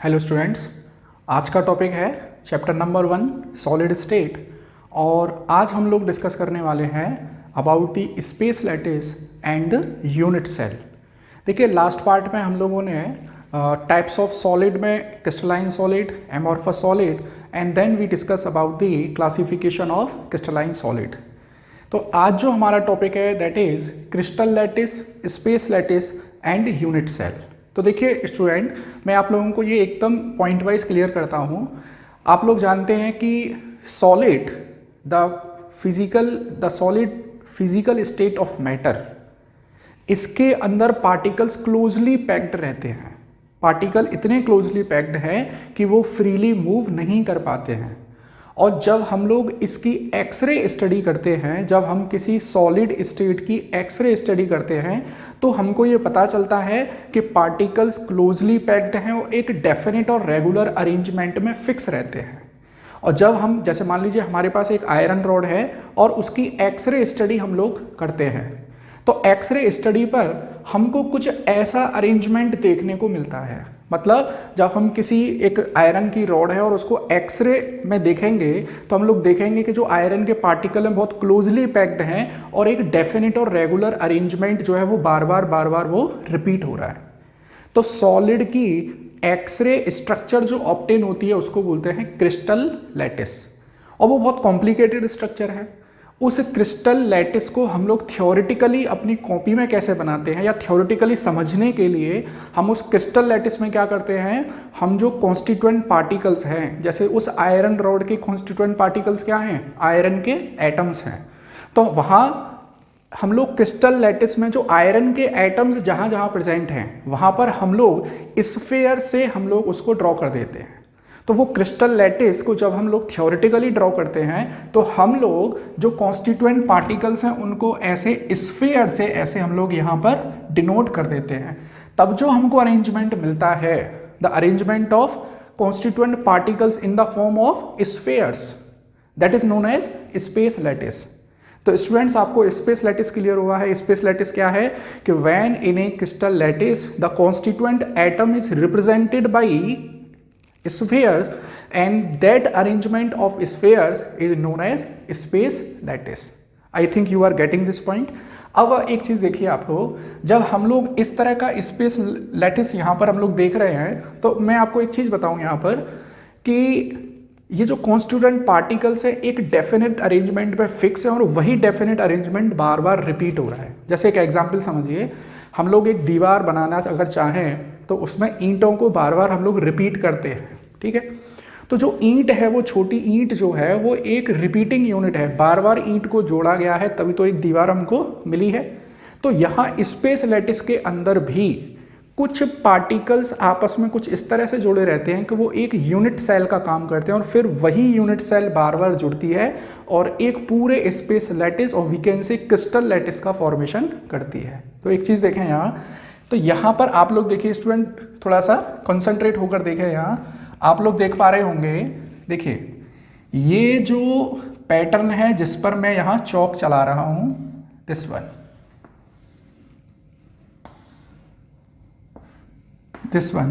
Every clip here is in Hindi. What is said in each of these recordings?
हेलो स्टूडेंट्स, आज का टॉपिक है चैप्टर नंबर 1 सॉलिड स्टेट। और आज हम लोग डिस्कस करने वाले हैं about the space lattice and unit cell. देखिए, लास्ट पार्ट में हम लोगों ने टाइप्स ऑफ सॉलिड में crystalline solid, amorphous solid and then we discuss about the classification of crystalline solid. तो आज जो हमारा टॉपिक है that is crystal lattice, space lattice and unit cell. तो देखिए स्टूडेंट, मैं आप लोगों को ये एकदम पॉइंट वाइज क्लियर करता हूँ। आप लोग जानते हैं कि solid the solid physical state of matter, इसके अंदर पार्टिकल्स क्लोजली पैक्ड रहते हैं। पार्टिकल इतने क्लोजली पैक्ड हैं कि वो फ्रीली मूव नहीं कर पाते हैं। और जब हम लोग इसकी एक्सरे स्टडी करते हैं, जब हम किसी सॉलिड स्टेट की एक्सरे स्टडी करते हैं, तो हमको ये पता चलता है कि पार्टिकल्स क्लोजली पैक्ड हैं और एक डेफिनेट और रेगुलर अरेंजमेंट में फिक्स रहते हैं। और जब हम, जैसे मान लीजिए हमारे पास एक आयरन रॉड है और उसकी एक्सरे स्टडी हम लोग करते हैं, तो एक्सरे स्टडी पर हमको कुछ ऐसा अरेंजमेंट देखने को मिलता है। मतलब जब हम किसी एक आयरन की रॉड है और उसको एक्सरे में देखेंगे तो हम लोग देखेंगे कि जो आयरन के पार्टिकल हैं बहुत क्लोजली पैक्ड हैं और एक डेफिनेट और रेगुलर अरेंजमेंट जो है वो बार बार वो रिपीट हो रहा है। तो सॉलिड की एक्सरे स्ट्रक्चर जो ऑब्टेन होती है उसको बोलते हैं क्रिस्टल लैटिस, और वो बहुत कॉम्प्लिकेटेड स्ट्रक्चर है। उस क्रिस्टल लैटिस को हम लोग थ्योरेटिकली अपनी कॉपी में कैसे बनाते हैं, या थ्योरेटिकली समझने के लिए हम उस क्रिस्टल लैटिस में क्या करते हैं, हम जो कॉन्स्टिट्यूएंट पार्टिकल्स हैं, जैसे उस आयरन रॉड के कॉन्स्टिट्यूएंट पार्टिकल्स क्या हैं, आयरन के एटम्स हैं। तो वहाँ हम लोग क्रिस्टल लैटिस में जो आयरन के एटम्स जहाँ जहाँ प्रेजेंट हैं वहाँ पर हम लोग स्फीयर से हम लोग उसको ड्रॉ कर देते हैं। तो वो क्रिस्टल लैटिस को जब हम लोग थ्योरेटिकली ड्रॉ करते हैं तो हम लोग जो कॉन्स्टिट्यूएंट पार्टिकल्स हैं उनको ऐसे स्फीयर से ऐसे हम लोग यहाँ पर डिनोट कर देते हैं। तब जो हमको अरेंजमेंट मिलता है, the arrangement of constituent particles in the form of spheres, that is known as space lattice. तो स्टूडेंट्स, आपको स्पेस लैटिस क्लियर हुआ है। स्पेस लैटिस क्या है कि when in a crystal lattice the constituent atom is represented by spheres and that arrangement of spheres is known as space lattice. I think you are getting this point. अब एक चीज़ देखिए आप लोग, जब हम लोग इस तरह का स्पेस लैटिस यहाँ पर हम लोग देख रहे हैं तो मैं आपको एक चीज़ बताऊँ यहाँ पर कि ये जो कॉन्स्टिट्यूएंट पार्टिकल्स है एक डेफिनेट अरेंजमेंट पे फिक्स है और वही डेफिनेट अरेंजमेंट बार बार रिपीट हो रहा है। जैसे एक एग्जांपल समझिए, हम लोग एक दीवार बनाना अगर चाहें तो उसमें ईंटों को बार बार हम लोग रिपीट करते हैं, ठीक है। तो जो ईंट है, वो छोटी ईंट जो है वो एक रिपीटिंग यूनिट है, बार बार ईंट को जोड़ा गया है तभी तो एक दीवार हमको मिली है। तो यहाँ स्पेस लैटिस के अंदर भी कुछ पार्टिकल्स आपस में कुछ इस तरह से जुड़े रहते हैं कि वो एक यूनिट सेल का काम करते हैं और फिर वही यूनिट सेल बार बार जुड़ती है और एक पूरे स्पेस लैटिस और we can say crystal lattice का फॉर्मेशन करती है। तो एक चीज़ देखें यहाँ, तो यहाँ पर आप लोग देखिए स्टूडेंट, थोड़ा सा कंसंट्रेट होकर देखें। यहाँ आप लोग देख पा रहे होंगे, देखिए ये जो पैटर्न है जिस पर मैं यहाँ चौक चला रहा हूँ, this one,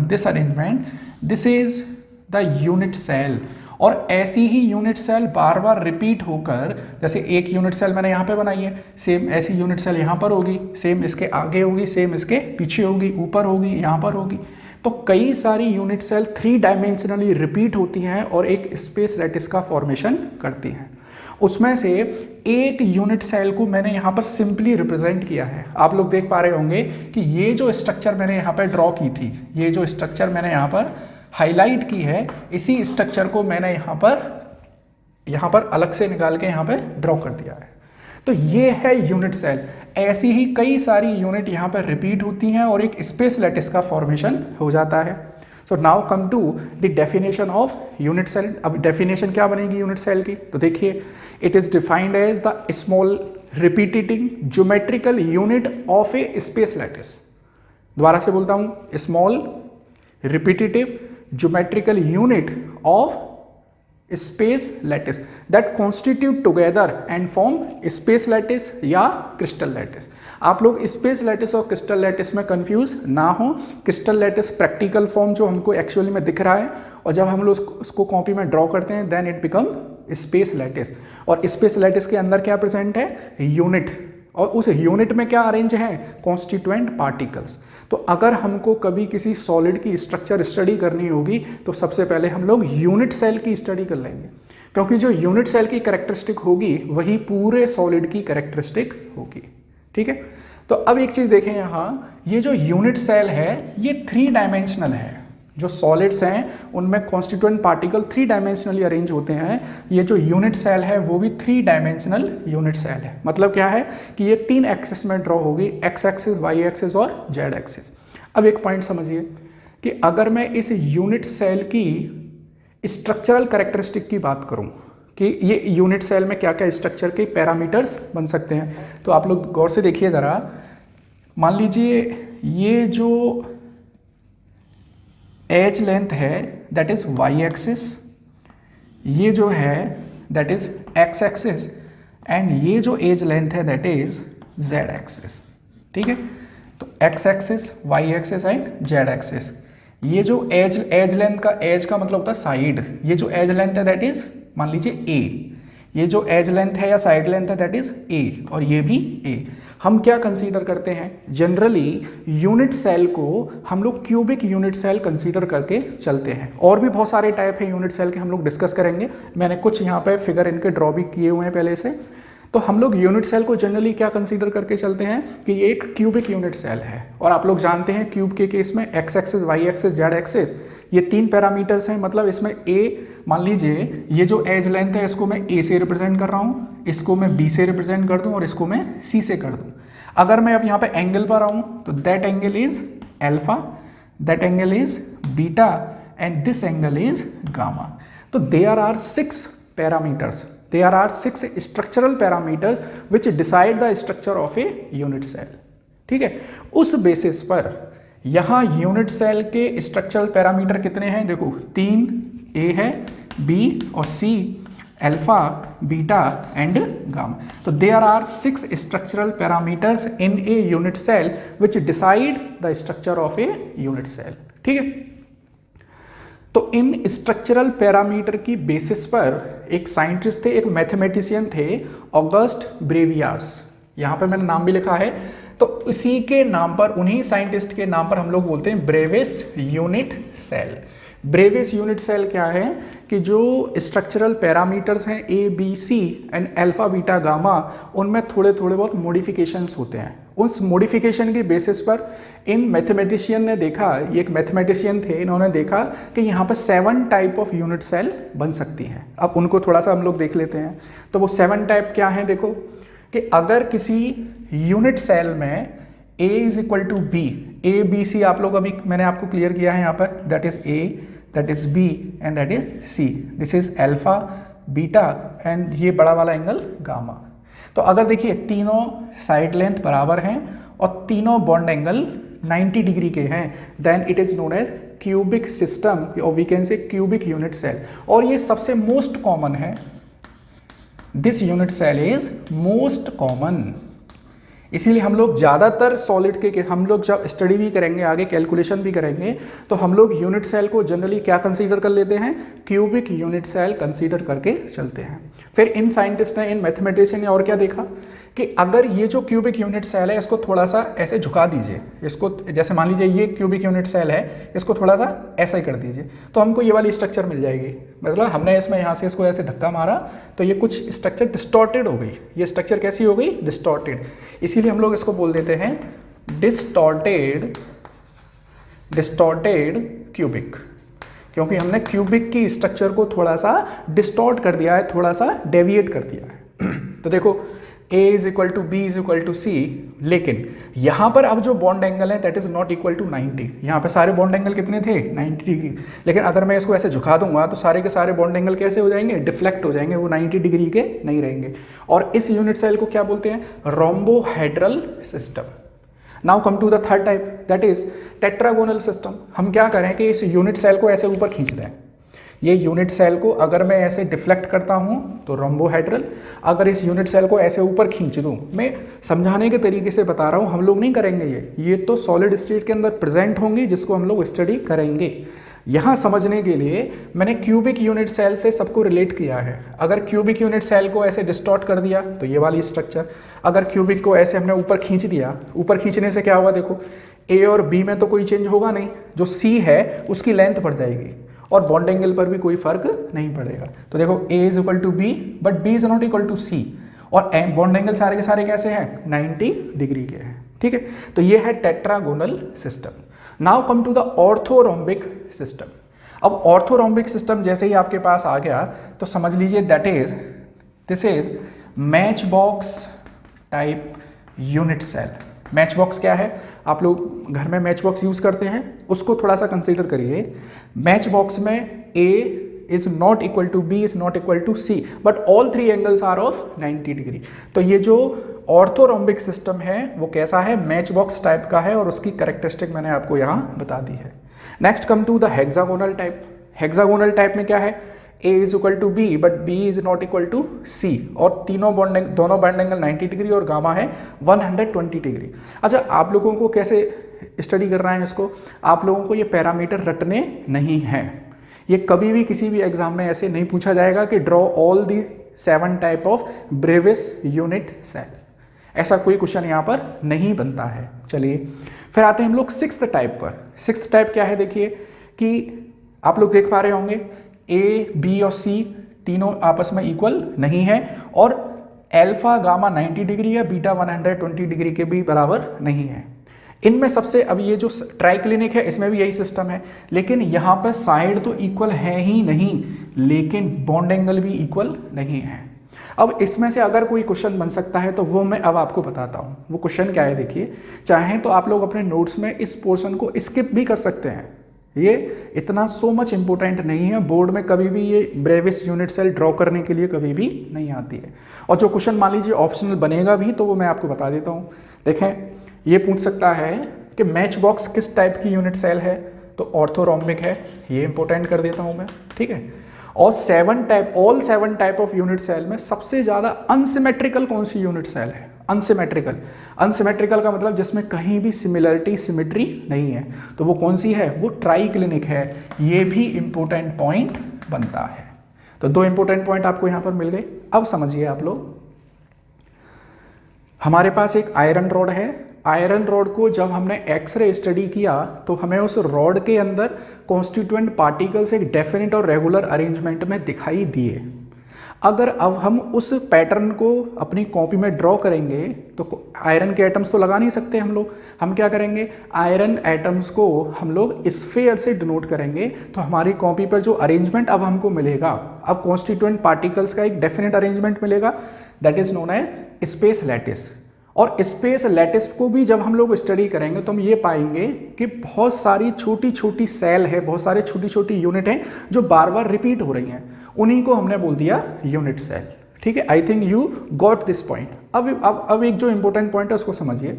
this arrangement, this is the unit cell. और ऐसी ही यूनिट सेल बार बार रिपीट होकर, जैसे एक यूनिट सेल मैंने यहाँ पे बनाई है, सेम ऐसी यूनिट सेल यहाँ पर होगी, सेम इसके आगे होगी, सेम इसके पीछे होगी, ऊपर होगी, यहाँ पर होगी। तो कई सारी यूनिट सेल 3 डायमेंशनली रिपीट होती हैं और एक स्पेस लैटिस का फॉर्मेशन करती हैं। उसमें से एक यूनिट सेल को मैंने यहाँ पर सिंपली रिप्रेजेंट किया है। आप लोग देख पा रहे होंगे कि ये जो स्ट्रक्चर मैंने यहाँ पर ड्रॉ की थी, ये जो स्ट्रक्चर मैंने यहाँ पर हाईलाइट की है, इसी स्ट्रक्चर को मैंने यहाँ पर अलग से निकाल के यहाँ पे ड्रॉ कर दिया है। तो ये है यूनिट सेल। ऐसी ही कई सारी यूनिट यहाँ पर रिपीट होती हैं और एक स्पेस लैटिस का फॉर्मेशन हो जाता है। So now come to the definition of unit cell. अब डेफिनेशन क्या बनेगी यूनिट सेल की, तो देखिए, it is defined as the small repeating geometrical unit of a space lattice. दोबारा से बोलता हूँ, small repetitive geometrical unit of space lattice that constitute together and form space lattice या क्रिस्टल लैटिस। आप लोग स्पेस लैटिस और क्रिस्टल लैटिस में कंफ्यूज ना हो। क्रिस्टल लैटिस प्रैक्टिकल फॉर्म जो हमको एक्चुअली में दिख रहा है, और जब हम लोग उसको कॉपी में ड्रॉ करते हैं then it become space lattice. और स्पेस लैटिस के अंदर क्या प्रेजेंट है, यूनिट, और उस यूनिट में क्या अरेंज है, कॉन्स्टिट्यूएंट पार्टिकल्स। तो अगर हमको कभी किसी सॉलिड की स्ट्रक्चर स्टडी करनी होगी तो सबसे पहले हम लोग यूनिट सेल की स्टडी कर लेंगे, क्योंकि जो यूनिट सेल की कैरेक्टरिस्टिक होगी वही पूरे सॉलिड की कैरेक्टरिस्टिक होगी। ठीक है, तो अब एक चीज देखें यहाँ, ये जो यूनिट सेल है ये 3 डायमेंशनल है। जो सॉलिड्स हैं उनमें कॉन्स्टिट्यूएंट पार्टिकल 3 डायमेंशनली अरेंज होते हैं। ये जो यूनिट सेल है वो भी 3 डायमेंशनल यूनिट सेल है। मतलब क्या है कि ये 3 एक्सिस में ड्रॉ होगी, एक्स एक्सिस, वाई एक्सिस और जेड एक्सिस। अब एक पॉइंट समझिए कि अगर मैं इस यूनिट सेल की स्ट्रक्चरल कैरेक्टरिस्टिक की बात करूं कि ये यूनिट सेल में क्या क्या स्ट्रक्चर के पैरामीटर्स बन सकते हैं, तो आप लोग गौर से देखिए ज़रा। मान लीजिए ये जो एज लेंथ है दैट इज वाई एक्सिस, ये जो है that is X axis, and ये जो एज लेंथ है दैट इज जेड एक्सिस। ठीक है, तो X axis, Y axis and Z axis. ये जो एज लेंथ का, एज का मतलब होता है साइड, ये जो एज लेंथ है दैट इज मान लीजिए ए, ये जो एज लेंथ है या साइड लेंथ है दैट इज ए, और ये भी ए। हम क्या कंसीडर करते हैं, जनरली यूनिट सेल को हम लोग क्यूबिक यूनिट सेल कंसीडर करके चलते हैं। और भी बहुत सारे टाइप है यूनिट सेल के, हम लोग डिस्कस करेंगे। मैंने कुछ यहाँ पे फिगर इनके ड्रॉ भी किए हुए हैं पहले से। तो हम लोग यूनिट सेल को जनरली क्या कंसीडर करके चलते हैं कि ये एक क्यूबिक यूनिट सेल है। और आप लोग जानते हैं क्यूब के केस में X axis, Y axis, Z axis, ये 3 पैरामीटर्स हैं। मतलब इसमें ए, मान लीजिए ये जो एज लेंथ है इसको मैं ए से रिप्रेजेंट कर रहा हूँ, इसको मैं बी से रिप्रेजेंट कर दूँ और इसको मैं सी से कर दूँ। अगर मैं अब यहाँ पे एंगल पर आऊँ तो that angle is alpha, that angle is beta and this angle is gamma. तो there are 6 parameters, there are 6 structural parameters which decide the structure of a unit cell। ठीक है, उस बेसिस पर यहां यूनिट सेल के स्ट्रक्चरल पैरामीटर कितने हैं, देखो 3, ए है, बी और C, alpha, beta and gamma. तो there are 6 structural parameters in a unit cell which decide the structure of a unit cell. ठीक है, तो इन स्ट्रक्चरल पैरामीटर की बेसिस पर एक साइंटिस्ट थे, एक मैथमेटिशियन थे, ऑगस्ट ब्रेवियास। यहाँ पे मैंने नाम भी लिखा है, तो इसी के नाम पर, उन्हीं साइंटिस्ट के नाम पर हम लोग बोलते हैं Bravais unit cell. Bravais unit cell क्या है कि जो स्ट्रक्चरल पैरामीटर्स हैं A, B, C and alpha, beta, gamma, उनमें थोड़े थोड़े बहुत मॉडिफिकेशंस होते हैं। उस मॉडिफिकेशन की बेसिस पर इन मैथमेटिशियन ने देखा, ये एक मैथमेटिशियन थे, इन्होंने देखा कि यहाँ पर 7 टाइप ऑफ यूनिट सेल बन सकती हैं। अब उनको थोड़ा सा हम लोग देख लेते हैं। तो वो 7 टाइप क्या हैं, देखो कि अगर किसी यूनिट सेल में A is equal to B, A B C आप लोग अभी मैंने आपको क्लियर किया है यहाँ पर, that is A, that is B and that is C, this is alpha, beta and ये बड़ा वाला एंगल गामा। तो अगर देखिए तीनों साइड लेंथ बराबर हैं और तीनों बॉन्ड एंगल 90 डिग्री के हैं, then it is known as cubic system, और we can say cubic unit cell. और ये सबसे मोस्ट कॉमन है, this unit cell is most common. इसीलिए हम लोग ज़्यादातर सॉलिड के हम लोग जब स्टडी भी करेंगे, आगे कैलकुलेशन भी करेंगे, तो हम लोग यूनिट सेल को जनरली क्या कंसीडर कर लेते हैं, क्यूबिक यूनिट सेल कंसीडर करके चलते हैं। फिर इन साइंटिस्ट ने, इन मैथमेटिशियन ने और क्या देखा कि अगर ये जो क्यूबिक यूनिट सेल है इसको थोड़ा सा ऐसे झुका दीजिए, इसको जैसे मान लीजिए ये क्यूबिक यूनिट सेल है, इसको थोड़ा सा ऐसा ही कर दीजिए तो हमको ये वाली स्ट्रक्चर मिल जाएगी। मतलब हमने इसमें यहाँ से इसको ऐसे धक्का मारा तो ये कुछ स्ट्रक्चर डिस्टॉर्टेड हो गई। ये स्ट्रक्चर कैसी हो गई, डिस्टॉर्टेड। इसीलिए हम लोग इसको बोल देते हैं डिस्टॉर्टेड क्यूबिक, क्योंकि हमने क्यूबिक की स्ट्रक्चर को थोड़ा सा डिस्टॉर्ट कर दिया है, थोड़ा सा डेविएट कर दिया है। तो देखो A is equal to B is equal to C, लेकिन यहां पर अब जो बॉन्ड एंगल है that is not equal to 90। यहां पे सारे बॉन्ड एंगल कितने थे, 90 डिग्री। लेकिन अगर मैं इसको ऐसे झुका दूंगा तो सारे के सारे बॉन्ड एंगल कैसे हो जाएंगे, डिफ्लेक्ट हो जाएंगे, वो 90 डिग्री के नहीं रहेंगे। और इस यूनिट सेल को क्या बोलते हैं, rhombohedral system. Now come to the third type, that is tetragonal system. हम क्या करें कि इस यूनिट सेल को ऐसे ऊपर खींच दें, ये यूनिट सेल को अगर मैं ऐसे डिफ्लेक्ट करता हूँ तो रोम्बोहेड्रल, अगर इस यूनिट सेल को ऐसे ऊपर खींच दूँ, मैं समझाने के तरीके से बता रहा हूँ, हम लोग नहीं करेंगे ये तो सॉलिड स्टेट के अंदर प्रेजेंट होंगी जिसको हम लोग स्टडी करेंगे। यहाँ समझने के लिए मैंने क्यूबिक यूनिट सेल से सबको रिलेट किया है। अगर क्यूबिक यूनिट सेल को ऐसे डिस्टॉर्ट कर दिया तो ये वाली स्ट्रक्चर, अगर क्यूबिक को ऐसे हमने ऊपर खींच दिया, ऊपर खींचने से क्या होगा, देखो ए और बी में तो कोई चेंज होगा नहीं, जो सी है उसकी लेंथ बढ़ जाएगी और बॉन्ड एंगल पर भी कोई फर्क नहीं पड़ेगा। तो देखो A is equal to B but B is not equal to C, और बॉन्ड एंगल सारे के सारे कैसे हैं, 90 डिग्री के हैं। ठीक है, तो ये है tetragonal system. Now come to the orthorhombic system. अब ऑर्थोरोम्बिक सिस्टम जैसे ही आपके पास आ गया तो समझ लीजिए this is match box type unit cell. Match box क्या है, आप लोग घर में मैच बॉक्स यूज करते हैं, उसको थोड़ा सा कंसीडर करिए। मैच बॉक्स में A is not equal to B is not equal to C but all three angles are of 90 degree. तो ये जो ऑर्थोरोम्बिक सिस्टम है वो कैसा है, मैच बॉक्स टाइप का है, और उसकी कैरेक्टरिस्टिक मैंने आपको यहाँ बता दी है। Next come to the hexagonal type. Hexagonal type में क्या है, A is equal to B but B is not equal to C, और दोनों बॉन्ड एंगल 90 डिग्री और गामा है 120 डिग्री। अच्छा, आप लोगों को कैसे स्टडी करना है इसको, आप लोगों को ये पैरामीटर रटने नहीं हैं। ये कभी भी किसी भी एग्जाम में ऐसे नहीं पूछा जाएगा कि draw all the 7 type of Bravais unit cell, ऐसा कोई क्वेश्चन यहाँ पर नहीं बनता है। चलिए फिर आते हैं हम लोग 6th टाइप पर। 6th टाइप क्या है, देखिए कि आप लोग देख पा रहे होंगे A, B और C तीनों आपस में इक्वल नहीं है, और अल्फा गामा 90 डिग्री या बीटा 120 डिग्री के भी बराबर नहीं है। इनमें सबसे, अब ये जो ट्राइक्लिनिक है इसमें भी यही सिस्टम है, लेकिन यहाँ पर साइड तो इक्वल है ही नहीं, लेकिन बॉन्ड एंगल भी इक्वल नहीं है। अब इसमें से अगर कोई क्वेश्चन बन सकता है तो वो मैं अब आपको बताता हूँ। वो क्वेश्चन क्या है, देखिए, चाहें तो आप लोग अपने नोट्स में इस पोर्शन को स्किप भी कर सकते हैं, ये इतना सो मच इम्पोर्टेंट नहीं है। बोर्ड में कभी भी ये ब्रेविस यूनिट सेल ड्रॉ करने के लिए कभी भी नहीं आती है, और जो क्वेश्चन मान लीजिए ऑप्शनल बनेगा भी तो वो मैं आपको बता देता हूँ। देखें, ये पूछ सकता है कि मैच बॉक्स किस टाइप की यूनिट सेल है, तो ऑर्थोरोम्बिक है, ये इंपॉर्टेंट कर देता हूँ मैं। ठीक है, और 7 टाइप ऑफ यूनिट सेल में सबसे ज़्यादा अनसिमेट्रिकल कौन सी यूनिट सेल है, अनसिमेट्रिकल का मतलब जिसमें कहीं भी सिमिट्री नहीं है, तो वो कौन सी है, वो ट्राइक्लिनिक है। ये भी इंपॉर्टेंट पॉइंट बनता है। तो 2 इंपॉर्टेंट पॉइंट आपको यहां पर मिल गए। अब समझिए आप लोग, हमारे पास एक आयरन रॉड है। आयरन रॉड को जब हमने एक्सरे स्टडी किया तो हमें उस रॉड के अंदर कॉन्स्टिट्यूएंट पार्टिकल्स एक डेफिनेट और रेगुलर अरेंजमेंट में दिखाई दिए। अगर अब हम उस पैटर्न को अपनी कॉपी में ड्रॉ करेंगे तो आयरन के एटम्स तो लगा नहीं सकते हम क्या करेंगे, आयरन एटम्स को हम लोग स्फीयर से डिनोट करेंगे। तो हमारी कॉपी पर जो अरेंजमेंट अब हमको मिलेगा, अब कॉन्स्टिट्यूएंट पार्टिकल्स का एक डेफिनेट अरेंजमेंट मिलेगा, that is known as space lattice. और स्पेस लैटिस को भी जब हम लोग स्टडी करेंगे तो हम ये पाएंगे कि बहुत सारी छोटी छोटी सेल है, बहुत सारी छोटी छोटी यूनिट हैं जो बार बार रिपीट हो रही हैं, उन्हीं को हमने बोल दिया यूनिट सेल। ठीक है, I think you got this point. अब एक जो इंपॉर्टेंट पॉइंट है उसको समझिए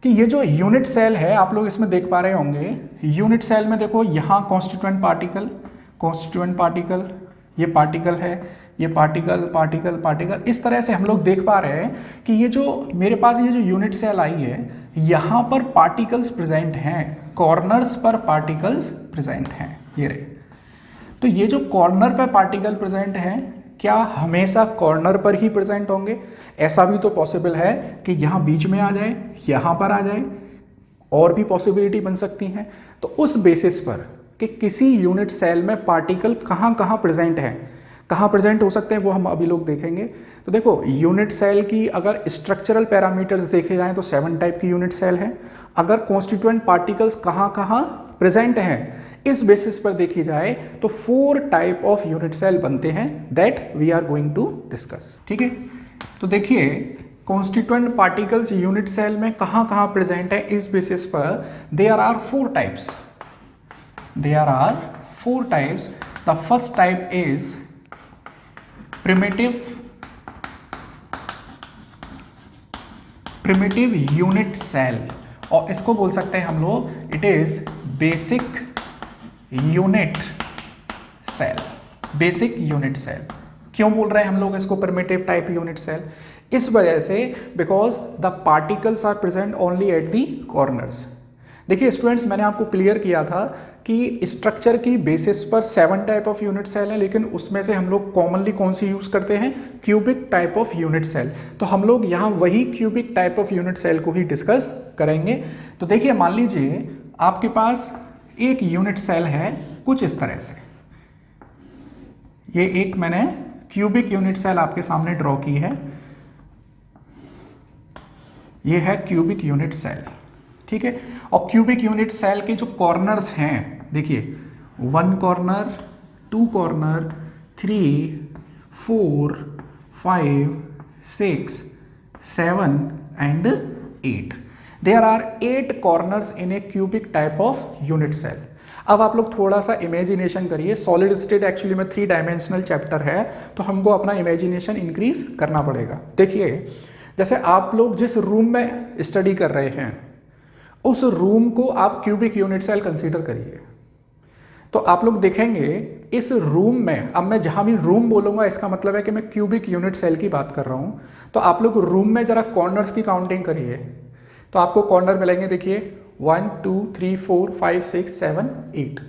कि ये जो यूनिट सेल है, आप लोग इसमें देख पा रहे होंगे, यूनिट सेल में देखो यहाँ कॉन्स्टिट्यूएंट पार्टिकल, ये पार्टिकल है, ये पार्टिकल, इस तरह से हम लोग देख पा रहे हैं कि ये जो मेरे पास ये जो यूनिट सेल आई है, यहाँ पर पार्टिकल्स प्रेजेंट हैं, कॉर्नर्स पर पार्टिकल्स प्रेजेंट हैं, ये रहे। तो ये जो कॉर्नर पर पार्टिकल प्रेजेंट हैं, क्या हमेशा कॉर्नर पर ही प्रेजेंट होंगे? ऐसा भी तो पॉसिबल है कि यहाँ बीच में आ जाए, यहाँ पर आ जाए, और भी पॉसिबिलिटी बन सकती हैं। तो उस बेसिस पर कि किसी यूनिट सेल में पार्टिकल कहाँ प्रेजेंट हैं, कहाँ प्रेजेंट हो सकते हैं, वो हम अभी लोग देखेंगे। तो देखो, यूनिट सेल की अगर स्ट्रक्चरल पैरामीटर्स देखे जाएं तो 7 टाइप की यूनिट सेल है। अगर कॉन्स्टिट्यूएंट पार्टिकल्स कहाँ प्रेजेंट हैं, इस बेसिस पर देखी जाए तो 4 टाइप ऑफ यूनिट सेल बनते हैं, that we are going to discuss. ठीक है, तो देखिए, कॉन्स्टिट्यूएंट पार्टिकल्स यूनिट सेल में कहाँ प्रेजेंट है, इस बेसिस पर there are 4 types. The first type is primitive unit cell, और इसको बोल सकते हैं हम लोग, it is basic unit cell, basic unit cell. क्यों बोल रहे हैं हम लोग इसको प्रिमिटिव टाइप यूनिट सेल? इस वजह से because the particles are present only at the corners. देखिए स्टूडेंट्स, मैंने आपको क्लियर किया था कि स्ट्रक्चर की बेसिस पर 7 टाइप ऑफ यूनिट सेल है, लेकिन उसमें से हम लोग कॉमनली कौन सी यूज करते हैं? Cubic type of unit cell. तो हम लोग यहाँ वही cubic type of unit cell को ही डिस्कस करेंगे। तो देखिए, मान लीजिए आपके पास एक यूनिट सेल है कुछ इस तरह से। ये एक मैंने क्यूबिक यूनिट सेल आपके सामने ड्रॉ की है। ये है क्यूबिक यूनिट सेल, ठीक है। और क्यूबिक यूनिट सेल के जो कॉर्नर्स हैं, देखिए 1 corner, 2 corner, 3, 4, 5, 6, 7 and 8। There are 8 corners in a cubic type of unit cell. अब आप लोग थोड़ा सा इमेजिनेशन करिए। सॉलिड स्टेट एक्चुअली में 3 डायमेंशनल चैप्टर है, तो हमको अपना इमेजिनेशन इंक्रीज करना पड़ेगा। देखिए, जैसे आप लोग जिस रूम में स्टडी कर रहे हैं उस रूम को आप क्यूबिक यूनिट सेल कंसीडर करिए। तो आप लोग देखेंगे इस रूम में, अब मैं जहां भी रूम बोलूंगा इसका मतलब है कि मैं क्यूबिक यूनिट सेल की बात कर रहा हूं। तो आप लोग रूम में जरा कॉर्नर्स की काउंटिंग करिए, तो आपको कॉर्नर मिलेंगे। देखिए 1, 2, 3, 4, 5, 6, 7, 8।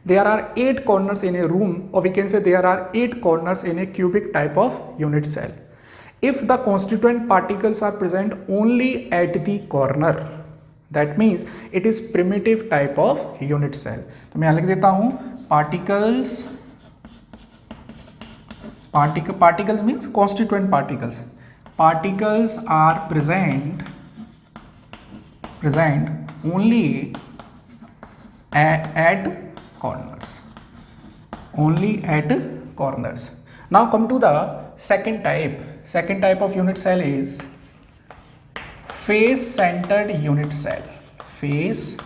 There are 8 corners in a room, or we can say there are 8 corners in a cubic type of unit cell. If the constituent particles are present only at the corner, that means it is primitive type of unit cell. तो मैं यहाँ लिख देता हूँ particles means constituent particles. Particles are present only at corners. Only at corners. Now come to the second type. Second type of unit cell is face centered unit cell. Face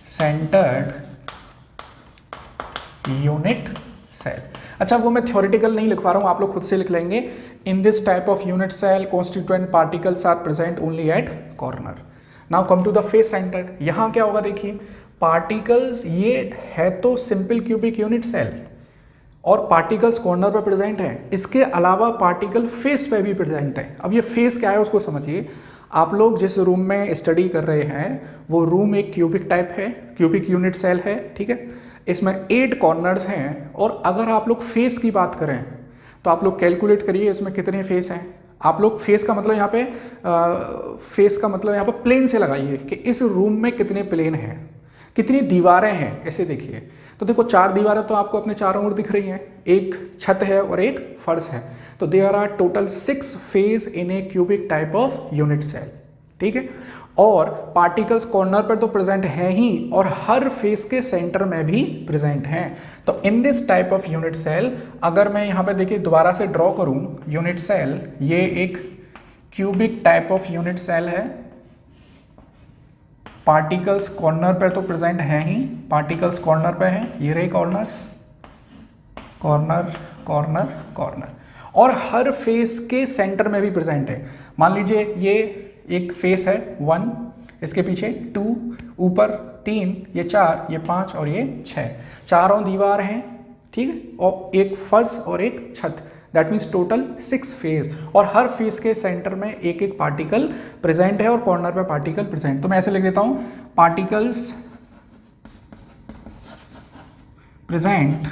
centered unit cell. अच्छा, वो मैं थ्योरेटिकल नहीं लिख पा रहा हूँ, आप लोग खुद से लिख लेंगे। In this type of unit cell constituent particles are present only at corner. Now come to the face centred. यहाँ क्या होगा? देखिए पार्टिकल्स, ये है तो सिंपल क्यूबिक यूनिट सेल और पार्टिकल्स कॉर्नर पर प्रेजेंट हैं, इसके अलावा पार्टिकल फेस पे भी प्रेजेंट है। अब ये फेस क्या है उसको समझिए। आप लोग जिस रूम में स्टडी कर रहे हैं वो रूम एक क्यूबिक टाइप है, क्यूबिक यूनिट सेल है, ठीक है। इसमें 8 कॉर्नर्स हैं और अगर आप लोग फेस की बात करें तो आप लोग कैलकुलेट करिए इसमें कितने फेस हैं। आप लोग फेस का मतलब यहाँ पे प्लेन से लगाइए कि इस रूम में कितने प्लेन हैं, कितनी दीवारें हैं, ऐसे देखिए। तो देखो 4 दीवारें तो आपको अपने चारों ओर दिख रही हैं, एक छत है और एक फर्श है। तो there are total 6 face in a cubic type of unit cell, ठीक है। और पार्टिकल्स कॉर्नर पर तो प्रेजेंट हैं ही और हर फेस के सेंटर में भी प्रेजेंट हैं। तो in this type of unit cell, अगर मैं यहाँ पे देखिए दोबारा से ड्रॉ करूँ यूनिट सेल, ये एक cubic type of unit cell है। पार्टिकल्स कॉर्नर पर तो प्रेजेंट हैं ही, पार्टिकल्स कॉर्नर पे हैं, ये रहे कॉर्नर्स, कॉर्नर कॉर्नर कॉर्नर, और हर फेस के सेंटर में भी प्रेजेंट है। मान लीजिए ये एक फेस है 1, इसके पीछे 2, ऊपर 3, ये 4, ये 5 और ये 6, चारों दीवार हैं, ठीक है, और एक फर्श और एक छत। दैट मीन्स टोटल 6 फेस और हर फेस के सेंटर में एक एक पार्टिकल प्रेजेंट है और कॉर्नर पे पार्टिकल प्रेजेंट। तो मैं ऐसे लिख देता हूं particles present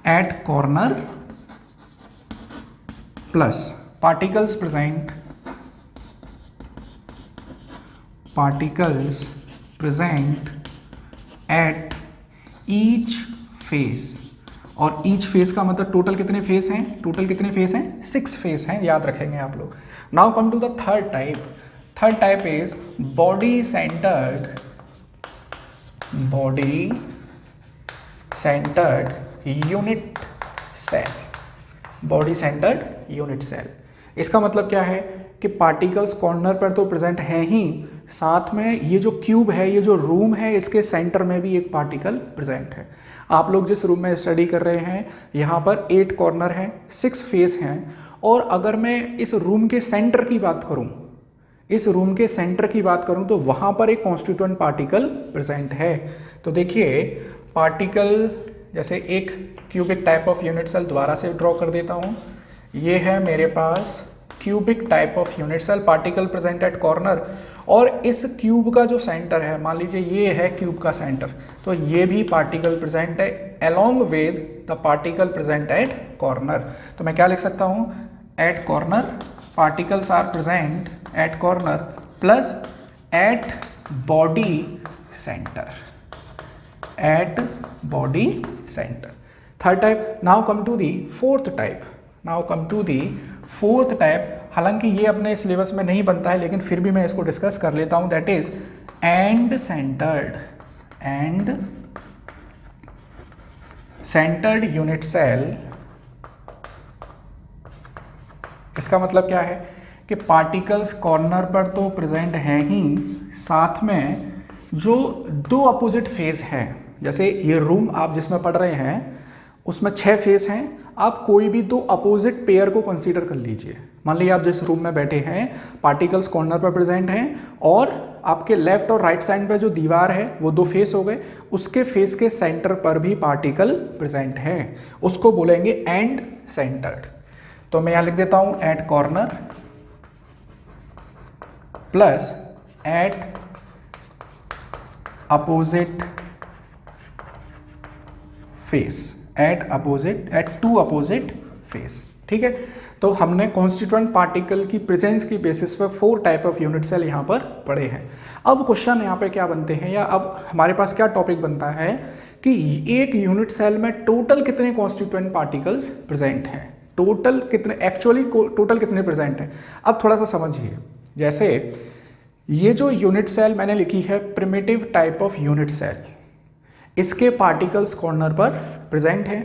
at corner plus particles present at each face, और each face का मतलब टोटल कितने फेस हैं? टोटल कितने फेस हैं? 6 फेस हैं, याद रखेंगे आप लोग। Now come to the third type. Third type is body centred unit cell. Body centred unit cell, इसका मतलब क्या है कि पार्टिकल्स कॉर्नर पर तो प्रेजेंट हैं ही, साथ में ये जो क्यूब है, ये जो रूम है, इसके सेंटर में भी एक पार्टिकल प्रेजेंट है। आप लोग जिस रूम में स्टडी कर रहे हैं यहाँ पर 8 कॉर्नर हैं, 6 फेस हैं, और अगर मैं इस रूम के सेंटर की बात करूँ, इस रूम के सेंटर की बात करूं तो वहां पर एक कॉन्स्टिट्यूएंट पार्टिकल प्रेजेंट है। तो देखिए पार्टिकल, जैसे एक cubic type of unit cell दोबारा से ड्रॉ कर देता हूं। ये है मेरे पास cubic type of unit cell, particle present at corner, और इस क्यूब का जो सेंटर है, मान लीजिए ये है क्यूब का सेंटर, तो ये भी पार्टिकल प्रेजेंट है along with the particle present at corner. तो मैं क्या लिख सकता हूं, at corner particles are present at corner plus at body centre, at body centre. Third type. Now come to the fourth type, now come to the fourth type. हालांकि ये अपने सिलेबस में नहीं बनता है, लेकिन फिर भी मैं इसको डिस्कस कर लेता हूं। That is end centred, end centred unit cell. इसका मतलब क्या है कि पार्टिकल्स कॉर्नर पर तो प्रेजेंट हैं ही, साथ में जो दो अपोजिट फेस है, जैसे ये रूम आप जिसमें पढ़ रहे हैं उसमें 6 फेस हैं, आप कोई भी दो अपोजिट पेयर को कंसीडर कर लीजिए। मान लीजिए आप जिस रूम में बैठे हैं, पार्टिकल्स कॉर्नर पर प्रेजेंट हैं और आपके लेफ्ट और राइट साइड पर जो दीवार है वो 2 फेस हो गए, उसके फेस के सेंटर पर भी पार्टिकल प्रेजेंट हैं, उसको बोलेंगे एंड सेंटर्ड। तो मैं यहां लिख देता हूं at corner plus at opposite face, at two opposite face. ठीक है, तो हमने कॉन्स्टिट्यूएंट पार्टिकल की प्रेजेंस की बेसिस पर 4 टाइप ऑफ यूनिट सेल यहां पर पढ़े हैं। अब क्वेश्चन यहां पे क्या बनते हैं, या अब हमारे पास क्या टॉपिक बनता है कि एक यूनिट सेल में टोटल कितने कॉन्स्टिट्यूएंट पार्टिकल्स प्रेजेंट हैं, टोटल कितने, एक्चुअली टोटल कितने प्रेजेंट हैं। अब थोड़ा सा समझिए, जैसे ये जो यूनिट सेल मैंने लिखी है primitive type of unit cell, इसके पार्टिकल्स कॉर्नर पर प्रेजेंट हैं।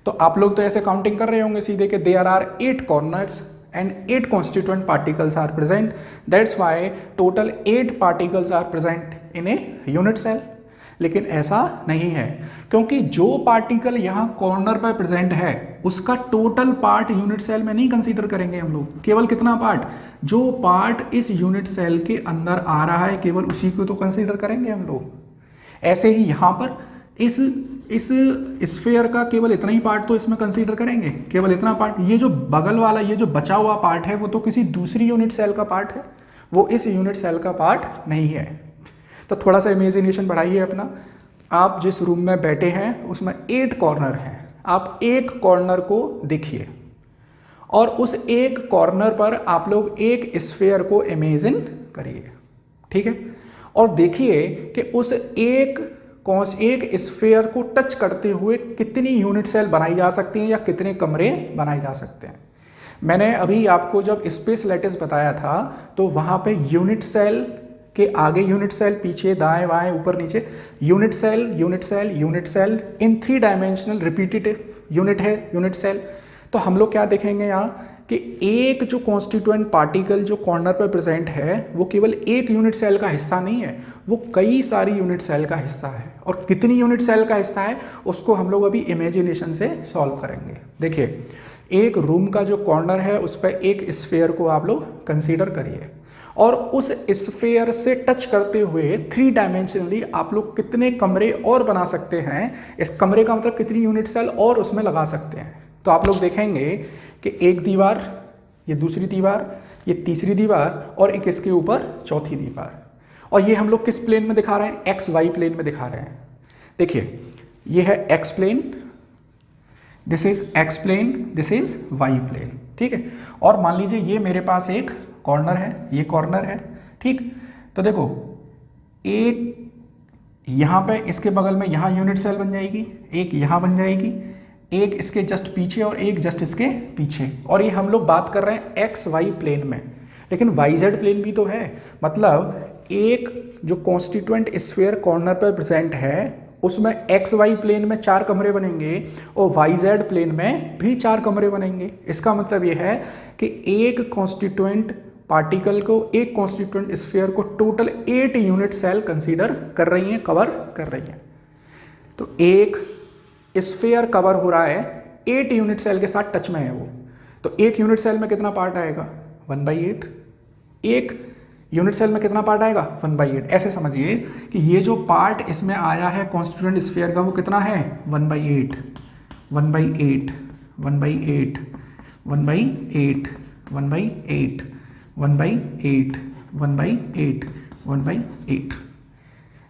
तो आप लोग तो ऐसे काउंटिंग कर रहे होंगे सीधे कि there are 8 corners and 8 constituent particles are present, that's why total 8 particles are present in a unit cell. लेकिन ऐसा नहीं है, क्योंकि जो पार्टिकल यहाँ कॉर्नर पर प्रेजेंट है उसका टोटल पार्ट यूनिट सेल में नहीं कंसीडर करेंगे हम लोग। केवल कितना पार्ट, जो पार्ट इस यूनिट सेल के अंदर आ रहा है केवल उसी को तो कंसीडर करेंगे हम लोग। ऐसे ही यहाँ पर इस स्फीयर का केवल इतना ही पार्ट तो इसमें कंसीडर करेंगे, केवल इतना पार्ट। ये जो बगल वाला, ये जो बचा हुआ पार्ट है वो तो किसी दूसरी यूनिट सेल का पार्ट है, वो इस यूनिट सेल का पार्ट नहीं है। तो थोड़ा सा इमेजिनेशन बढ़ाइए अपना। आप जिस रूम में बैठे हैं उसमें 8 कॉर्नर हैं, आप एक कॉर्नर को देखिए और उस एक कॉर्नर पर आप लोग एक स्फीयर को इमेजिन करिए, ठीक है, और देखिए कि उस एक स्फीयर को टच करते हुए कितनी यूनिट सेल बनाई जा सकती हैं या कितने कमरे बनाए जा सकते हैं। मैंने अभी आपको जब स्पेस लैटिस बताया था तो वहाँ पे यूनिट सेल के आगे यूनिट सेल, पीछे, दाएं बाएं, ऊपर नीचे, unit cell unit cell unit cell in 3 dimensional repetitive unit है यूनिट सेल। तो हम लोग क्या देखेंगे यहाँ कि एक जो कॉन्स्टिट्यूएंट पार्टिकल जो कॉर्नर पर प्रेजेंट है वो केवल एक यूनिट सेल का हिस्सा नहीं है, वो कई सारी यूनिट सेल का हिस्सा है। और कितनी यूनिट सेल का हिस्सा है उसको हम लोग अभी इमेजिनेशन से सॉल्व करेंगे। देखिए, एक रूम का जो कॉर्नर है उस पर एक स्फीयर को आप लोग कंसीडर करिए और उस स्फीयर से टच करते हुए 3 डायमेंशनली आप लोग कितने कमरे और बना सकते हैं, इस कमरे का मतलब कितनी यूनिट सेल और उसमें लगा सकते हैं। तो आप लोग देखेंगे कि एक दीवार, ये दूसरी दीवार, ये तीसरी दीवार और एक इसके ऊपर चौथी दीवार। और ये हम लोग किस प्लेन में दिखा रहे हैं, एक्स वाई प्लेन में दिखा रहे हैं। देखिए, ये है X plane, this is X plane, this is Y plane, ठीक है। और मान लीजिए ये मेरे पास एक कॉर्नर है, ये कॉर्नर है, ठीक। तो देखो, एक यहाँ पे इसके बगल में यहाँ यूनिट सेल बन जाएगी, एक यहाँ बन जाएगी, एक इसके जस्ट पीछे और एक जस्ट इसके पीछे। और ये हम लोग बात कर रहे हैं एक्स वाई प्लेन में, लेकिन वाई जेड प्लेन भी तो है। मतलब एक जो कॉन्स्टिट्यूएंट स्फीयर कॉर्नर पर प्रेजेंट है उसमें एक्स वाई प्लेन में 4 कमरे बनेंगे और वाई जेड प्लेन में भी 4 कमरे बनेंगे। इसका मतलब ये है कि एक कॉन्स्टिट्यूएंट पार्टिकल को, एक कॉन्स्टिट्यूएंट स्फीयर को टोटल 8 यूनिट सेल कंसीडर कर रही हैं, कवर कर रही हैं। तो एक स्फीयर कवर हो रहा है 8 यूनिट सेल के साथ टच में है वो। तो एक यूनिट सेल में कितना पार्ट आएगा, 1/8। एक यूनिट सेल में कितना पार्ट आएगा 1/8। ऐसे समझिए कि ये जो पार्ट इसमें आया है कॉन्स्टिट्यूएंट स्फीयर का वो कितना है 1/8 1/8 1/8 1/8 1/8 1/8 1/8 1/8।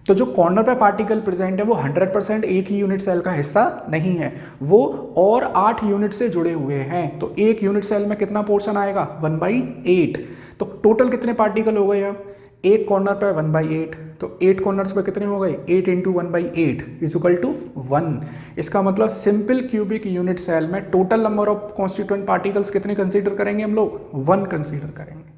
तो जो कॉर्नर पे पार्टिकल प्रेजेंट है वो 100% एक ही यूनिट सेल का हिस्सा नहीं है, वो और 8 यूनिट से जुड़े हुए हैं। तो एक यूनिट सेल में कितना पोर्शन आएगा 1/8। तो टोटल कितने पार्टिकल हो गए अब, एक कॉर्नर पे 1/8, तो 8 कॉर्नर्स पे कितने हो गए 8 × 1/8 इज इक्वल टू 1। इसका मतलब सिंपल क्यूबिक यूनिट सेल में total number of constituent particles कितने कंसीडर करेंगे हम लोग 1 कंसीडर करेंगे।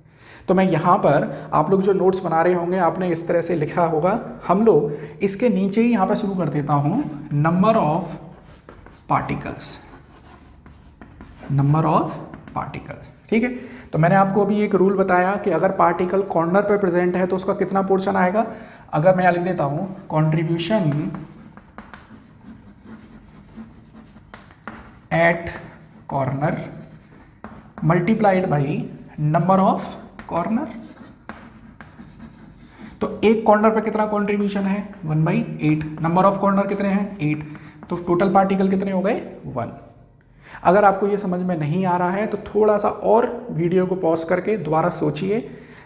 तो मैं यहाँ पर आप लोग जो नोट्स बना रहे होंगे आपने इस तरह से लिखा होगा, हम लोग इसके नीचे ही यहाँ पे शुरू कर देता हूँ number of particles, number of particles. ठीक है, तो मैंने आपको अभी एक रूल बताया कि अगर पार्टिकल कॉर्नर पे प्रेजेंट है तो उसका कितना पोर्शन आएगा। अगर मैं लिख देता हूँ contribution at corner multiplied by number of corner, तो एक कॉर्नर पे कितना कंट्रीब्यूशन है 1/8, नंबर ऑफ कॉर्नर कितने हैं 8, तो टोटल पार्टिकल कितने हो गए 1। अगर आपको ये समझ में नहीं आ रहा है तो थोड़ा सा और वीडियो को पॉज करके दोबारा सोचिए।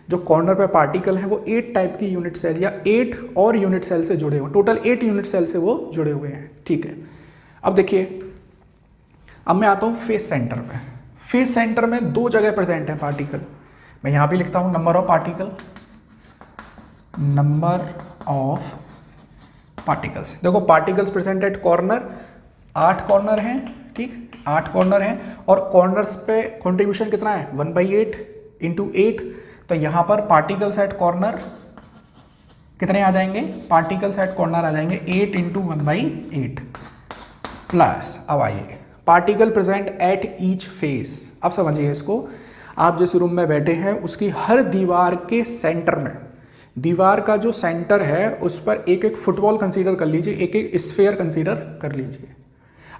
जो कॉर्नर पे पार्टिकल है वो 8 टाइप की यूनिट सेल या 8 और यूनिट सेल से जुड़े हुए, टोटल 8 यूनिट सेल से वो जुड़े हुए हैं। ठीक है, अब देखिए, अब मैं आता हूँ फेस सेंटर पे। फेस सेंटर में 2 जगह प्रेजेंट है पार्टिकल। मैं यहां भी लिखता हूं number of particle, number of particles. देखो particles present at corner, 8 corner हैं, ठीक 8 कॉर्नर हैं, और कॉर्नर्स पे कंट्रीब्यूशन कितना है 1/8 × 8। तो यहां पर पार्टिकल्स एट कॉर्नर कितने आ जाएंगे, पार्टिकल्स एट कॉर्नर आ जाएंगे 8 × 1/8 प्लस, अब आइए particle present at each face. अब समझिए इसको, आप जिस रूम में बैठे हैं उसकी हर दीवार के सेंटर में, दीवार का जो सेंटर है उस पर एक एक फुटबॉल कंसीडर कर लीजिए, एक एक स्फीयर कंसीडर कर लीजिए।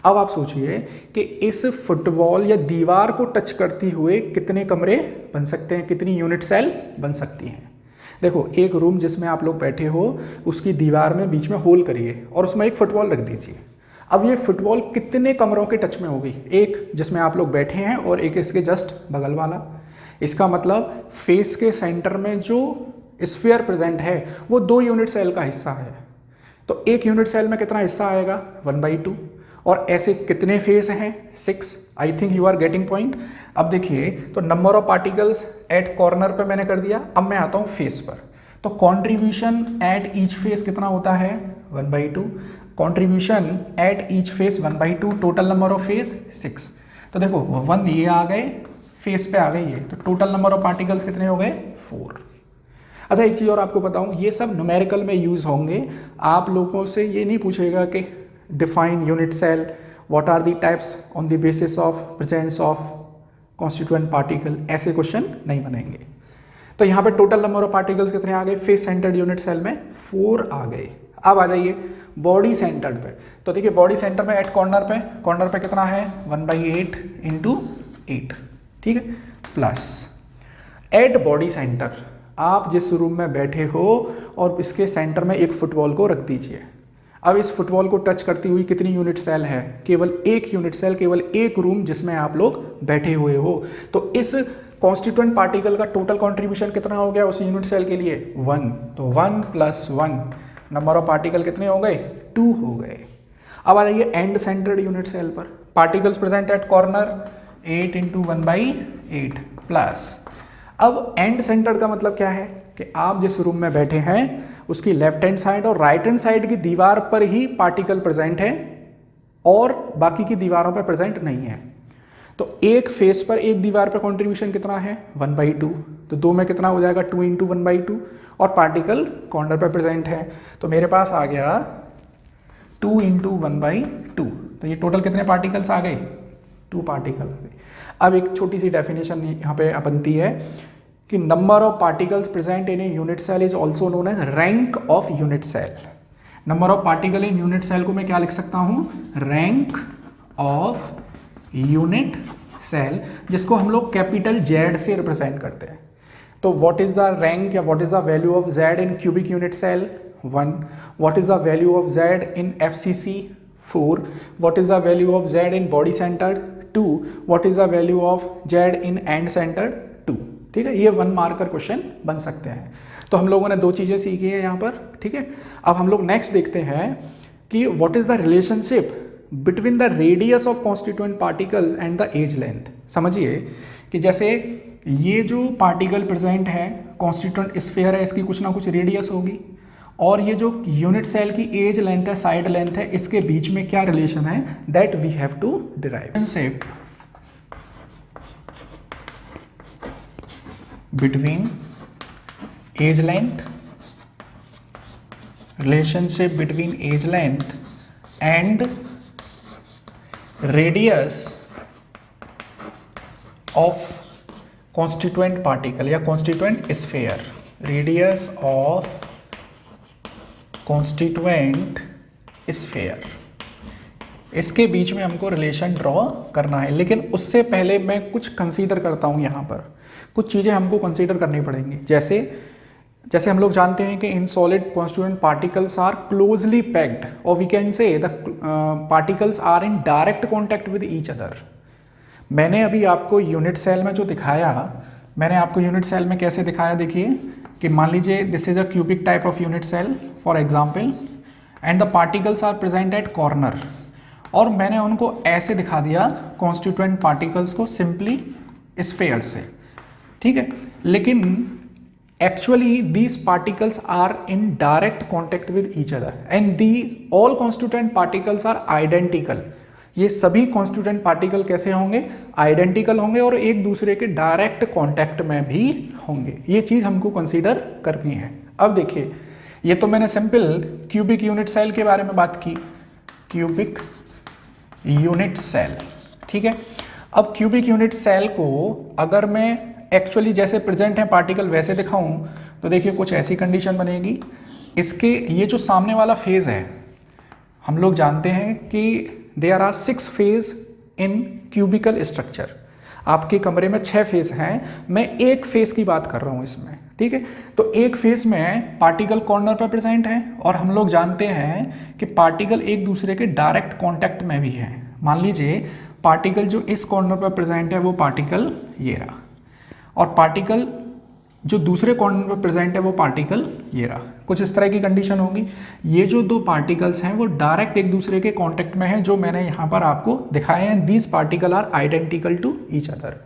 अब आप सोचिए कि इस फुटबॉल या दीवार को टच करते हुए कितने कमरे बन सकते हैं, कितनी यूनिट सेल बन सकती हैं। देखो एक रूम जिसमें आप लोग बैठे हो उसकी दीवार में बीच में होल करिए और उसमें एक फुटबॉल रख दीजिए। अब ये फुटबॉल कितने कमरों के टच में होगी, एक जिसमें आप लोग बैठे हैं और एक इसके जस्ट बगल वाला। इसका मतलब फेस के सेंटर में जो स्फीयर प्रेजेंट है वो 2 यूनिट सेल का हिस्सा है। तो एक यूनिट सेल में कितना हिस्सा आएगा 1/2, और ऐसे कितने फेस हैं 6। I think you are getting point. अब देखिए, तो number of particles at corner पे मैंने कर दिया। अब मैं आता हूँ फेस पर, तो कॉन्ट्रीब्यूशन एट ईच फेस कितना होता है 1/2, contribution at each face 1/2, total number of face 6। तो देखो 1 ये आ गए, फेस पे आ गई है, तो टोटल नंबर ऑफ पार्टिकल्स कितने हो गए 4। अच्छा एक चीज़ और आपको बताऊं, ये सब न्यूमेरिकल में यूज़ होंगे। आप लोगों से ये नहीं पूछेगा कि define unit cell, what are the types on the basis of presence of constituent particle, ऐसे क्वेश्चन नहीं बनेंगे। तो यहाँ पे टोटल नंबर ऑफ पार्टिकल्स कितने आ गए फेस सेंटर्ड यूनिट सेल में 4 आ गए। अब आ जाइए बॉडी सेंटर्ड पे, तो देखिए बॉडी सेंटर में एट कॉर्नर पे कितना है 1/8 × 8, ठीक है, प्लस एट बॉडी सेंटर, आप जिस रूम में बैठे हो और इसके सेंटर में एक फुटबॉल को रख दीजिए। अब इस फुटबॉल को टच करती हुई कितनी यूनिट सेल है, केवल एक यूनिट सेल, केवल एक रूम जिसमें आप लोग बैठे हुए हो। तो इस कॉन्स्टिट्यूएंट पार्टिकल का टोटल कंट्रीब्यूशन कितना हो गया उस यूनिट सेल के लिए 1, तो 1 + 1 नंबर ऑफ पार्टिकल कितने हो गए 2 हो गए। अब आ जाइए एंड सेंटर्ड यूनिट सेल पर, particles present at corner 8 × 1/8 plus, अब एंड सेंटर्ड का मतलब क्या है कि आप जिस रूम में बैठे हैं उसकी लेफ्ट हैंड साइड और राइट हैंड साइड की दीवार पर ही पार्टिकल प्रेजेंट है और बाकी की दीवारों पर प्रेजेंट नहीं है। तो एक फेस पर एक दीवार पर कंट्रीब्यूशन कितना है 1/2, तो 2 में कितना हो जाएगा 2 × 1/2, और पार्टिकल कॉर्नर पर प्रेजेंट है, तो मेरे पास आ गया 2 × 1/2। तो ये टोटल कितने पार्टिकल्स आ गए 2 पार्टिकल आ गए। अब एक छोटी सी डेफिनेशन यहाँ पे बनती है कि number of particles present in a unit cell is also known as rank of unit cell. Number of particle in unit cell को मैं क्या लिख सकता हूँ रैंक ऑफ यूनिट सेल, जिसको हम लोग कैपिटल Z से रिप्रेजेंट करते हैं। तो व्हाट इज द रैंक या what is the value of Z in cubic unit cell 1, what is the value of Z in FCC 4, what is the value of Z in body centre 2, what is the value of Z in end centre 2। ठीक है, ये 1 मार्कर क्वेश्चन बन सकते हैं। तो हम लोगों ने 2 चीजें सीखी है यहाँ पर। ठीक है, अब हम लोग नेक्स्ट देखते हैं कि what is the relationship between the radius of constituent particles and the edge length. समझिए कि जैसे ये जो पार्टिकल प्रेजेंट है, कॉन्स्टिट्यूएंट स्फीयर है, इसकी कुछ ना कुछ रेडियस होगी, और ये जो यूनिट सेल की एज लेंथ है, साइड लेंथ है, इसके बीच में क्या रिलेशन है, that we have to derive. Relationship between edge length, relationship between age length and radius of constituent particle या constituent sphere, radius of constituent sphere, इसके बीच में हमको रिलेशन ड्रॉ करना है। लेकिन उससे पहले मैं कुछ कंसीडर करता हूं, यहाँ पर कुछ चीज़ें हमको कंसीडर करनी पड़ेंगी। जैसे हम लोग जानते हैं कि in solid constituent particles are closely packed, और we can say the particles are in direct contact with each other. मैंने अभी आपको यूनिट सेल में जो दिखाया, मैंने आपको यूनिट सेल में कैसे दिखाया, देखिए कि मान लीजिए this is a cubic type of unit cell for example, and the particles are present at corner, और मैंने उनको ऐसे दिखा दिया कॉन्स्टिट्यूएंट पार्टिकल्स को सिंपली स्फीयर से। ठीक है, लेकिन actually these particles are in direct contact with each other and these all constituent particles are identical। ये सभी constituent particle कैसे होंगे, identical होंगे और एक दूसरे के direct contact में भी होंगे। ये चीज़ हमको consider करनी है। अब देखिए, ये तो मैंने सिंपल क्यूबिक यूनिट सेल के बारे में बात की, क्यूबिक यूनिट सेल। ठीक है, अब क्यूबिक यूनिट सेल को अगर मैं एक्चुअली जैसे प्रेजेंट है पार्टिकल वैसे दिखाऊं, तो देखिए कुछ ऐसी कंडीशन बनेगी। इसके ये जो सामने वाला फेज है, हम लोग जानते हैं कि there are 6 faces in cubical structure. आपके कमरे में 6 फेज हैं, मैं एक फेज की बात कर रहा हूं इसमें। ठीक है, तो एक फेज में पार्टिकल कॉर्नर पर प्रेजेंट है, और हम लोग जानते हैं कि पार्टिकल एक दूसरे के डायरेक्ट कॉन्टैक्ट में भी है। मान लीजिए पार्टिकल जो इस कॉर्नर पर प्रेजेंट है वो पार्टिकल ये रहा, और पार्टिकल जो दूसरे कॉर्नर पर प्रेजेंट है वो पार्टिकल ये रहा। कुछ इस तरह की कंडीशन होगी। ये जो 2 पार्टिकल्स हैं वो डायरेक्ट एक दूसरे के कांटेक्ट में हैं, जो मैंने यहाँ पर आपको दिखाए हैं। These particle are identical to each other.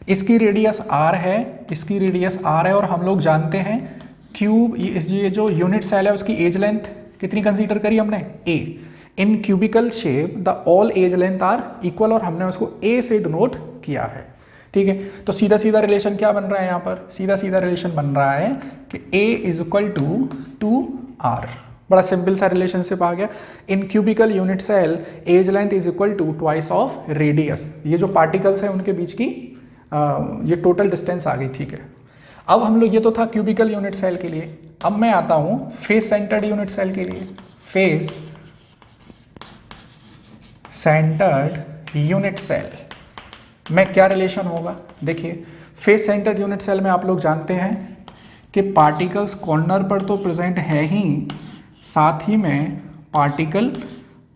इसकी रेडियस r है, इसकी रेडियस r है, और हम लोग जानते हैं क्यूब, ये जो यूनिट सेल है उसकी एज लेंथ कितनी कंसीडर करी हमने, a। In cubical shape the all edge length are equal, और हमने उसको a से डिनोट किया है। ठीक है, तो सीधा सीधा रिलेशन क्या बन रहा है यहाँ पर, सीधा सीधा रिलेशन बन रहा है कि a is equal to 2r। बड़ा सिंपल सा रिलेशनशिप आ गया। In cubical unit cell edge length is equal to twice of radius. ये जो पार्टिकल्स हैं उनके बीच की ये टोटल डिस्टेंस आ गई। ठीक है, अब हम लोग, ये तो था क्यूबिकल यूनिट सेल के लिए। अब मैं आता हूँ फेस सेंटर्ड यूनिट सेल के लिए। फेस सेंटर्ड यूनिट सेल में क्या रिलेशन होगा, देखिए फेस सेंटर्ड यूनिट सेल में आप लोग जानते हैं कि पार्टिकल्स कॉर्नर पर तो प्रेजेंट है ही, साथ ही में पार्टिकल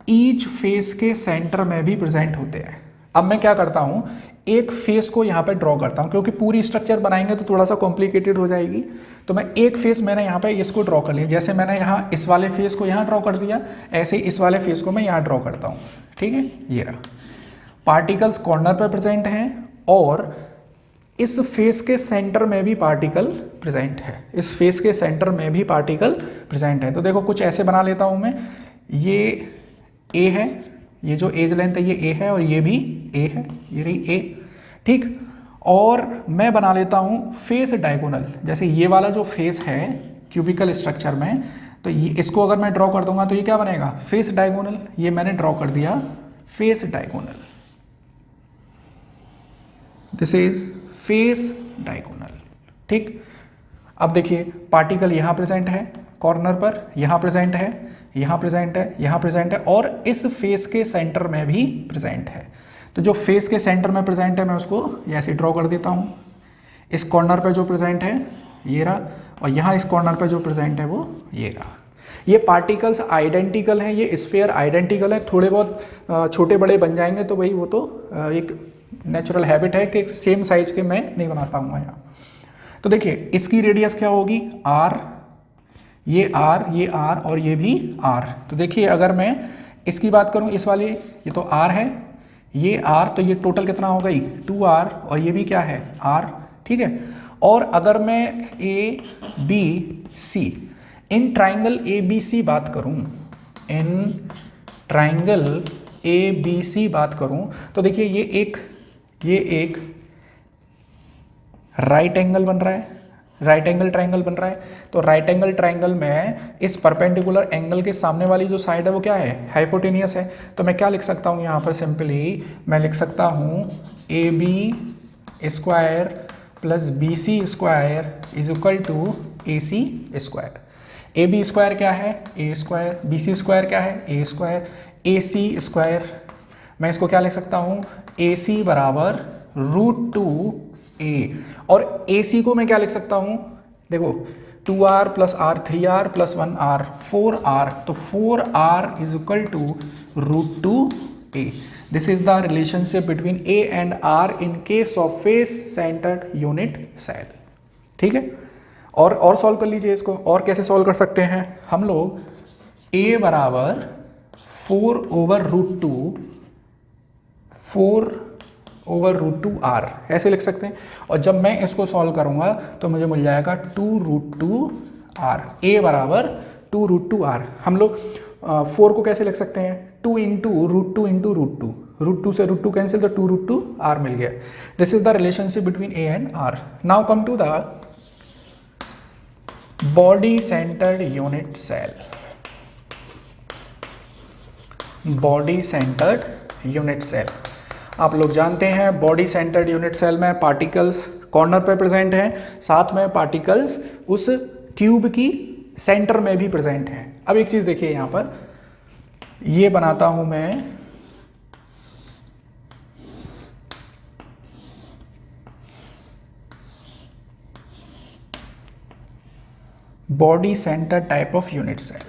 ईच फेस के सेंटर में भी प्रेजेंट होते हैं। अब मैं क्या करता हूं, एक फेस को यहाँ पे ड्रॉ करता हूं, क्योंकि पूरी स्ट्रक्चर बनाएंगे तो थोड़ा सा कॉम्प्लिकेटेड हो जाएगी। तो मैं एक फेस मैंने यहाँ पे इसको ड्रॉ कर लिया। जैसे मैंने यहाँ इस वाले फेस को यहाँ ड्रॉ कर दिया, ऐसे ही इस वाले फेस को मैं यहाँ ड्रॉ करता हूँ। ठीक है, ये रहा। पार्टिकल्स कॉर्नर पर प्रेजेंट हैं और इस फेस के सेंटर में भी पार्टिकल प्रेजेंट है, इस फेस के सेंटर में भी पार्टिकल प्रेजेंट है। तो देखो कुछ ऐसे बना लेता हूं मैं, ये ए है, ये जो एज लेंथ है ये ए है, और ये भी ए है, ये रही ए। ठीक, और मैं बना लेता हूं फेस डायगोनल। जैसे ये वाला जो फेस है क्यूबिकल स्ट्रक्चर में, तो ये इसको अगर मैं ड्रॉ कर दूंगा तो ये क्या बनेगा, फेस डायगोनल। ये मैंने ड्रॉ कर दिया face diagonal, this is face diagonal. ठीक, अब देखिए पार्टिकल यहाँ प्रेजेंट है कॉर्नर पर, यहाँ प्रेजेंट है, यहाँ प्रेजेंट है, यहाँ प्रेजेंट है, और इस फेस के सेंटर में भी प्रेजेंट है। तो जो फेस के सेंटर में प्रेजेंट है मैं उसको ऐसे ड्रॉ कर देता हूँ। इस कॉर्नर पे जो प्रेजेंट है ये रहा, और यहाँ इस कॉर्नर पे जो प्रेजेंट है वो ये रहा। ये पार्टिकल्स आइडेंटिकल हैं, ये स्फीयर आइडेंटिकल है, थोड़े बहुत छोटे बड़े बन जाएंगे तो भाई वो तो एक नेचुरल हैबिट है कि सेम साइज के मैं नहीं बना पाऊंगा यहाँ। तो देखिए इसकी रेडियस क्या होगी आर, ये आर, ये आर और ये भी आर। तो देखिए अगर मैं इसकी बात करूँ, इस वाले ये तो आर है, ये आर, तो ये टोटल कितना हो गई 2r, और ये भी क्या है आर, ठीक है। और अगर मैं A B C in triangle A B C बात करूं, इन ट्राइंगल ए बी सी बात करूं, तो देखिए ये एक राइट एंगल बन रहा है, राइट एंगल ट्राइंगल बन रहा है। तो राइट एंगल ट्राइंगल में इस परपेंडिकुलर एंगल के सामने वाली जो साइड है वो क्या है हाइपोटेनियस है। तो मैं क्या लिख सकता हूँ यहाँ पर, सिंपली मैं लिख सकता हूँ A B square plus B C square is equal to A C square. A B square क्या है A square, B C square क्या है A square, A C square मैं इसको क्या लिख सकता हूँ ए सी बराबर √2 ए, और ए सी को मैं क्या लिख सकता हूँ, देखो 2r plus are 3r plus 1r 4r, तो 4r is equal to √2 A. This is the relationship between A and R in case of face centred unit cell, ठीक है। और सॉल्व कर लीजिए इसको, और कैसे सॉल्व कर सकते हैं हम लोग, a बराबर 4/√2r ऐसे लिख सकते हैं, और जब मैं इसको सॉल्व करूंगा तो मुझे मिल जाएगा 2√2r, a बराबर 2√2r। हम लोग 4 को कैसे लिख सकते हैं 2 इंटू √2 इंटू √2, √2 से √2 कैंसिल, तो 2√2r मिल गया। This is the relationship between a and r। Now come to the body centred unit cell. Body centred unit cell, आप लोग जानते हैं बॉडी सेंटर्ड यूनिट सेल में पार्टिकल्स कॉर्नर पे प्रेजेंट हैं, साथ में पार्टिकल्स उस क्यूब की सेंटर में भी प्रेजेंट हैं। अब एक चीज देखिए यहां पर, ये बनाता हूं मैं body centre type of unit cell.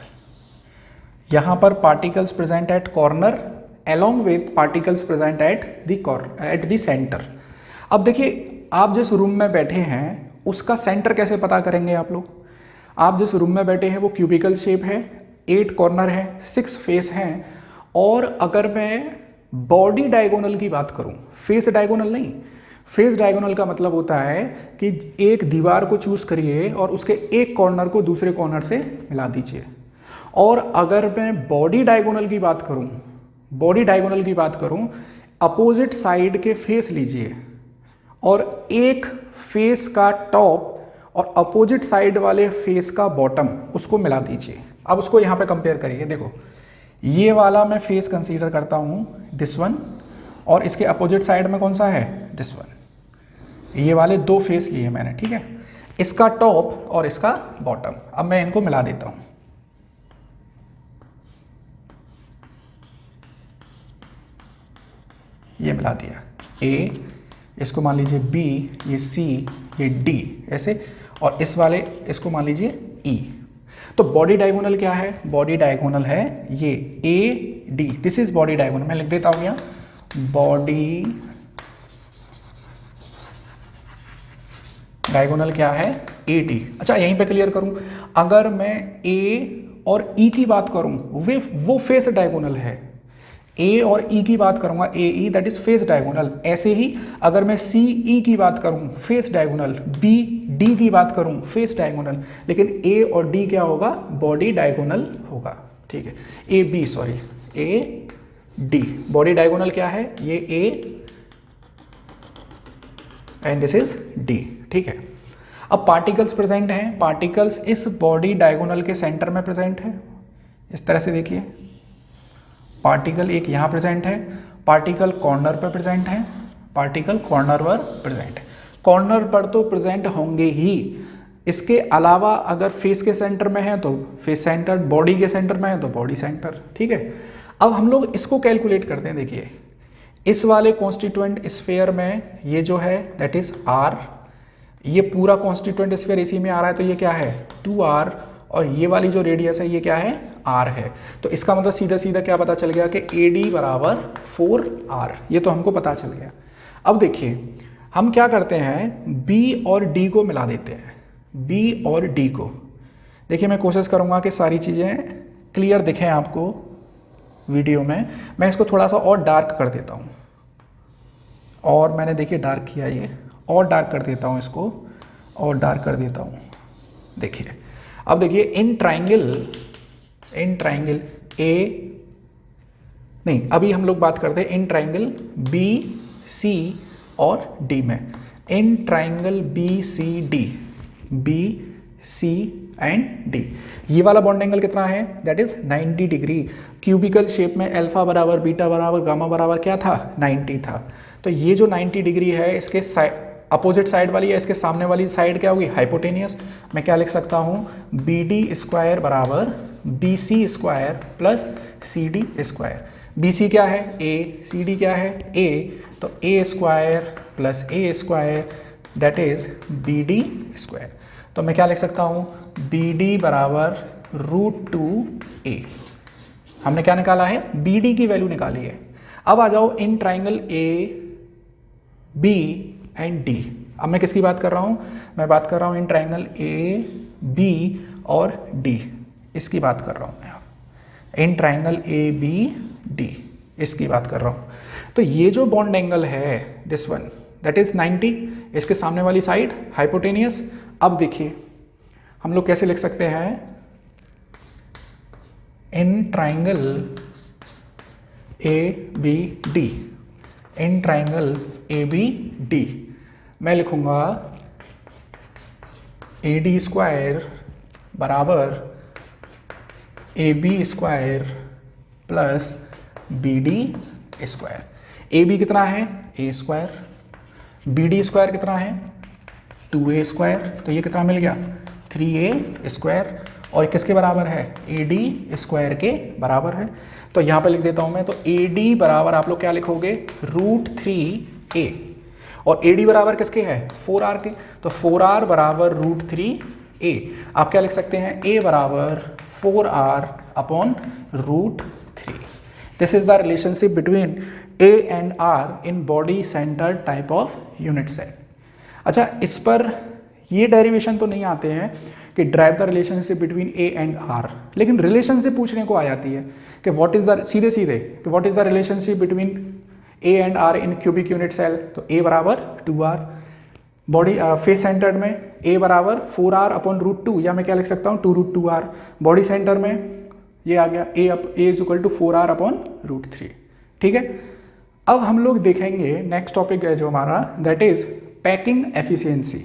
यहां पर particles present at corner along with particles present at the center। अब देखिए आप जिस रूम में बैठे हैं उसका सेंटर कैसे पता करेंगे आप लोग, आप जिस रूम में बैठे हैं वो क्यूबिकल शेप है, 8 कॉर्नर है, 6 फेस हैं, और अगर मैं बॉडी डायगोनल की बात करूं, फेस डायगोनल नहीं, फेस डायगोनल का मतलब होता है कि एक दीवार को चूज करिए और उसके एक कॉर्नर को दूसरे कॉर्नर से मिला दीजिए। और अगर मैं बॉडी डायगोनल की बात करूं, बॉडी डायगोनल की बात करूं, अपोजिट साइड के फेस लीजिए और एक फेस का टॉप और अपोजिट साइड वाले फेस का बॉटम उसको मिला दीजिए। अब उसको यहां पे कंपेयर करिए, देखो ये वाला मैं फेस कंसीडर करता हूं दिस वन, और इसके अपोजिट साइड में कौन सा है दिस वन। ये वाले 2 फेस लिए मैंने, ठीक है, इसका टॉप और इसका बॉटम। अब मैं इनको मिला देता हूं, ये मिला दिया, ए, इसको मान लीजिए बी, ये सी, ये डी ऐसे, और इस वाले इसको मान लीजिए ई। तो बॉडी डायगोनल क्या है, बॉडी डायगोनल है ये A D, this is body diagonal. मैं लिख देता हूं यहाँ बॉडी डायगोनल क्या है ए डी। अच्छा यहीं पे क्लियर करूं, अगर मैं ए और ई की बात करूं वो फेस डायगोनल है, ए और ई की बात करूंगा ए ई दैट इज फेस डायगोनल। ऐसे ही अगर मैं सी ई की बात करूं फेस डायगोनल, बी डी की बात करूं फेस डायगोनल, लेकिन ए और डी क्या होगा बॉडी डायगोनल होगा, ठीक है, A B sorry A D. Body diagonal क्या है, ये A and this is D, ठीक है। अब पार्टिकल्स प्रेजेंट हैं, पार्टिकल्स इस बॉडी डायगोनल के सेंटर में प्रेजेंट है, इस तरह से देखिए, पार्टिकल एक यहाँ प्रेजेंट है, पार्टिकल कॉर्नर पर प्रेजेंट है, पार्टिकल कॉर्नर पर प्रेजेंट है। कॉर्नर पर तो प्रेजेंट होंगे ही, इसके अलावा अगर फेस के सेंटर में है तो फेस सेंटर, बॉडी के सेंटर में है तो बॉडी सेंटर, ठीक है। अब हम लोग इसको कैलकुलेट करते हैं, देखिए इस वाले कॉन्स्टिट्यूएंट स्फीयर में ये जो है दैट इज आर, ये पूरा कॉन्स्टिट्यूएंट स्फीयर इसी में आ रहा है, तो ये क्या है 2r, और ये वाली जो रेडियस है ये क्या है r है। तो इसका मतलब सीधा सीधा क्या पता चल गया कि AD बराबर 4r, ये तो हमको पता चल गया। अब देखिए हम क्या करते हैं, B और D को मिला देते हैं, B और D को। देखिए मैं कोशिश करूँगा कि सारी चीज़ें क्लियर दिखें आपको वीडियो में। मैं इसको थोड़ा सा और डार्क कर देता हूँ, और मैंने देखिए डार्क किया, ये और डार्क कर देता हूँ इसको, और डार्क कर देता हूँ। देखिए अब देखिए इन ट्राइंगल ए, नहीं अभी हम लोग बात करते हैं इन ट्राइंगल बी सी और डी में। In triangle B C and D, ये वाला बॉन्ड एंगल कितना है, that is 90 degree. Cubical shape में अल्फा बराबर बीटा बराबर गामा बराबर क्या था 90 था। तो ये जो 90 डिग्री है इसके अपोजिट साइड वाली है, इसके सामने वाली साइड क्या होगी हाइपोटेनियस। मैं क्या लिख सकता हूँ, बी डी स्क्वायर बराबर B C square plus C D square. B C क्या है ए, सी डी क्या है ए, तो A square plus A square that is B D square. तो मैं क्या लिख सकता हूँ, बी डी बराबर √2a। हमने क्या निकाला है, बी डी की वैल्यू निकाली है। अब आ जाओ in triangle A B and D. अब मैं किसकी बात कर रहा हूँ, मैं बात कर रहा हूँ इन ट्राइंगल ए बी और डी, इसकी बात कर रहा हूँ मैं। In triangle A B D इसकी बात कर रहा हूँ। तो ये जो बॉन्ड एंगल है दिस वन दैट इज 90, इसके सामने वाली साइड हाइपोटेनियस। अब देखिए हम लोग कैसे लिख सकते हैं, in triangle A B D, in triangle A B D मैं लिखूंगा ए डी स्क्वायर बराबर A B square plus B D square. A B कितना है A square, B D square कितना है 2a स्क्वायर, तो ये कितना मिल गया 3a स्क्वायर, और किसके बराबर है ए डी स्क्वायर के बराबर है। तो यहाँ पे लिख देता हूँ मैं, तो ए डी बराबर आप लोग क्या लिखोगे √3a, और ए डी बराबर किसके है 4r के, तो 4r बराबर √3a। आप क्या लिख सकते हैं, a बराबर 4r upon √3। This is the relationship between a and r in body centre type of unit cell. अच्छा, इस पर ये डेरिवेशन तो नहीं आते हैं कि drive the relationship between A and R, लेकिन रिलेशनशिप पूछने को आ जाती है कि व्हाट इज द सीधे सीधे कि what is the relationship between A and R in cubic unit cell. तो ए बराबर 2r, बॉडी फेस सेंटर्ड में ए बराबर 4r अपॉन √2, या मैं क्या लिख सकता हूँ 2√2r। बॉडी सेंटर में ये आ गया A is equal to 4r upon √3। ठीक है, अब हम लोग देखेंगे नेक्स्ट टॉपिक है जो हमारा दैट इज पैकिंग एफिशिएंसी।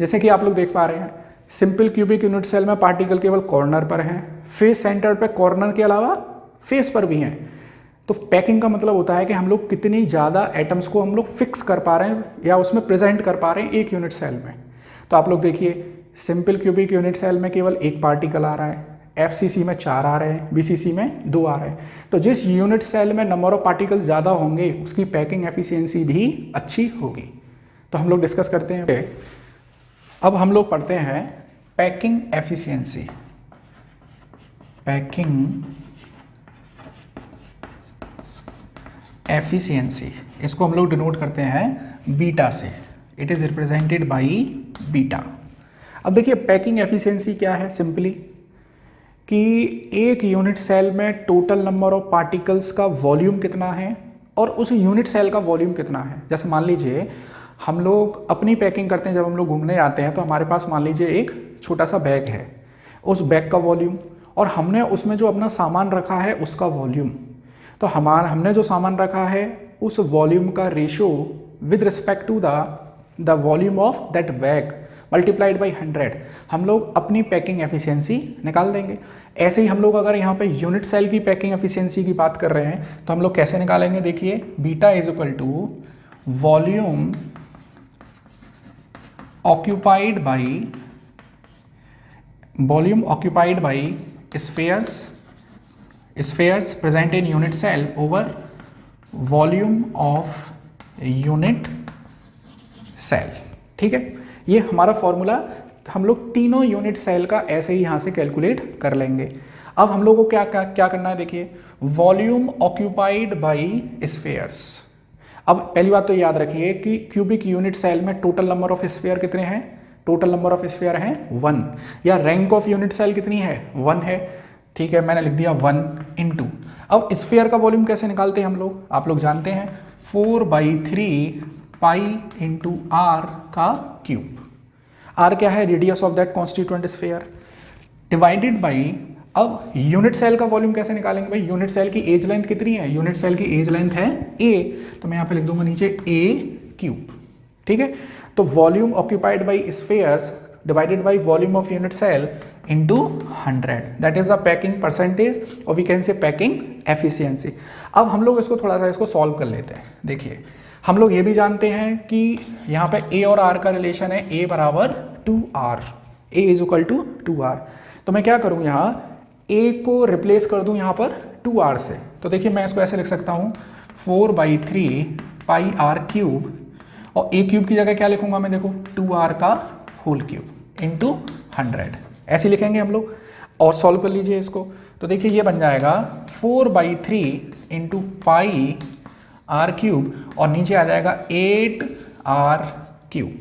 जैसे कि आप लोग देख पा रहे हैं सिंपल क्यूबिक यूनिट सेल में पार्टिकल केवल कॉर्नर पर हैं, फेस सेंटर पे कॉर्नर के अलावा फेस पर भी हैं। तो पैकिंग का मतलब होता है कि हम लोग कितनी ज़्यादा एटम्स को हम लोग फिक्स कर पा रहे हैं या उसमें प्रेजेंट कर पा रहे हैं एक यूनिट सेल में। तो आप लोग देखिए सिंपल क्यूबिक यूनिट सेल में केवल एक पार्टिकल आ रहा है, FCC में 4 आ रहे हैं, BCC में 2 आ रहे हैं। तो जिस यूनिट सेल में नंबर ऑफ पार्टिकल ज़्यादा होंगे उसकी पैकिंग एफिशिएंसी भी अच्छी होगी। तो हम लोग डिस्कस करते हैं। अब हम लोग पढ़ते हैं पैकिंग एफिशिएंसी। पैकिंग एफिशिएंसी इसको हम लोग डिनोट करते हैं बीटा से, it is represented by beta. अब देखिए पैकिंग एफिशिएंसी क्या है, सिंपली कि एक यूनिट सेल में टोटल नंबर ऑफ पार्टिकल्स का वॉल्यूम कितना है और उस यूनिट सेल का वॉल्यूम कितना है। जैसे मान लीजिए हम लोग अपनी पैकिंग करते हैं, जब हम लोग घूमने जाते हैं तो हमारे पास मान लीजिए एक छोटा सा बैग है, उस बैग का वॉल्यूम और हमने उसमें जो अपना सामान रखा है उसका वॉल्यूम। तो हमने जो सामान रखा है उस वॉल्यूम का ratio with respect to the volume of that bag multiplied by 100 हम लोग अपनी पैकिंग एफिशिएंसी निकाल देंगे। ऐसे ही हम लोग अगर यहाँ पे यूनिट सेल की पैकिंग एफिशिएंसी की बात कर रहे हैं तो हम लोग कैसे निकालेंगे, देखिए beta is equal to volume occupied by spheres present in unit cell over volume of unit cell। ठीक है, ये हमारा फॉर्मूला हम लोग तीनों यूनिट सेल का ऐसे ही यहाँ से कैलकुलेट कर लेंगे। अब हम लोग को क्या करना है, देखिए वॉल्यूम ऑक्यूपाइड बाई स्फीयर्स। अब पहली बात तो याद रखिए कि क्यूबिक यूनिट सेल में टोटल नंबर ऑफ स्फीयर कितने हैं, टोटल नंबर ऑफ स्फीयर हैं 1, या रैंक ऑफ यूनिट सेल कितनी है 1 है, ठीक है, मैंने लिख दिया 1 इंटू। अब स्फीयर का वॉल्यूम कैसे निकालते हैं हम लोग, आप लोग जानते हैं 4/3 पाई इंटू आर का क्यूब। आर क्या है, radius of that constituent sphere, divided by, अब यूनिट सेल का वॉल्यूम कैसे निकालेंगे भाई, यूनिट सेल की एज लेंथ कितनी है, यूनिट सेल की एज लेंथ है a, तो मैं यहाँ पे लिख दूंगा नीचे a क्यूब, ठीक है। तो volume occupied by spheres divided by volume of unit cell into 100, that is the packing percentage और we can say packing efficiency. अब हम लोग इसको थोड़ा सा इसको सॉल्व कर लेते हैं। देखिए हम लोग ये भी जानते हैं कि यहाँ पे a और r का रिलेशन है a बराबर 2r, a is equal to 2r। तो मैं क्या करूँ, यहाँ a को रिप्लेस कर दूँ यहाँ पर 2r से, तो देखिए मैं इसको ऐसे लिख सकता हूँ 4/3 पाई r क्यूब, और a क्यूब की जगह क्या लिखूंगा मैं, देखो 2r का होल क्यूब इंटू 100, ऐसे लिखेंगे हम लोग। और सॉल्व कर लीजिए इसको, तो देखिए ये बन जाएगा 4/3 इंटू पाई r क्यूब, और नीचे आ जाएगा 8r क्यूब,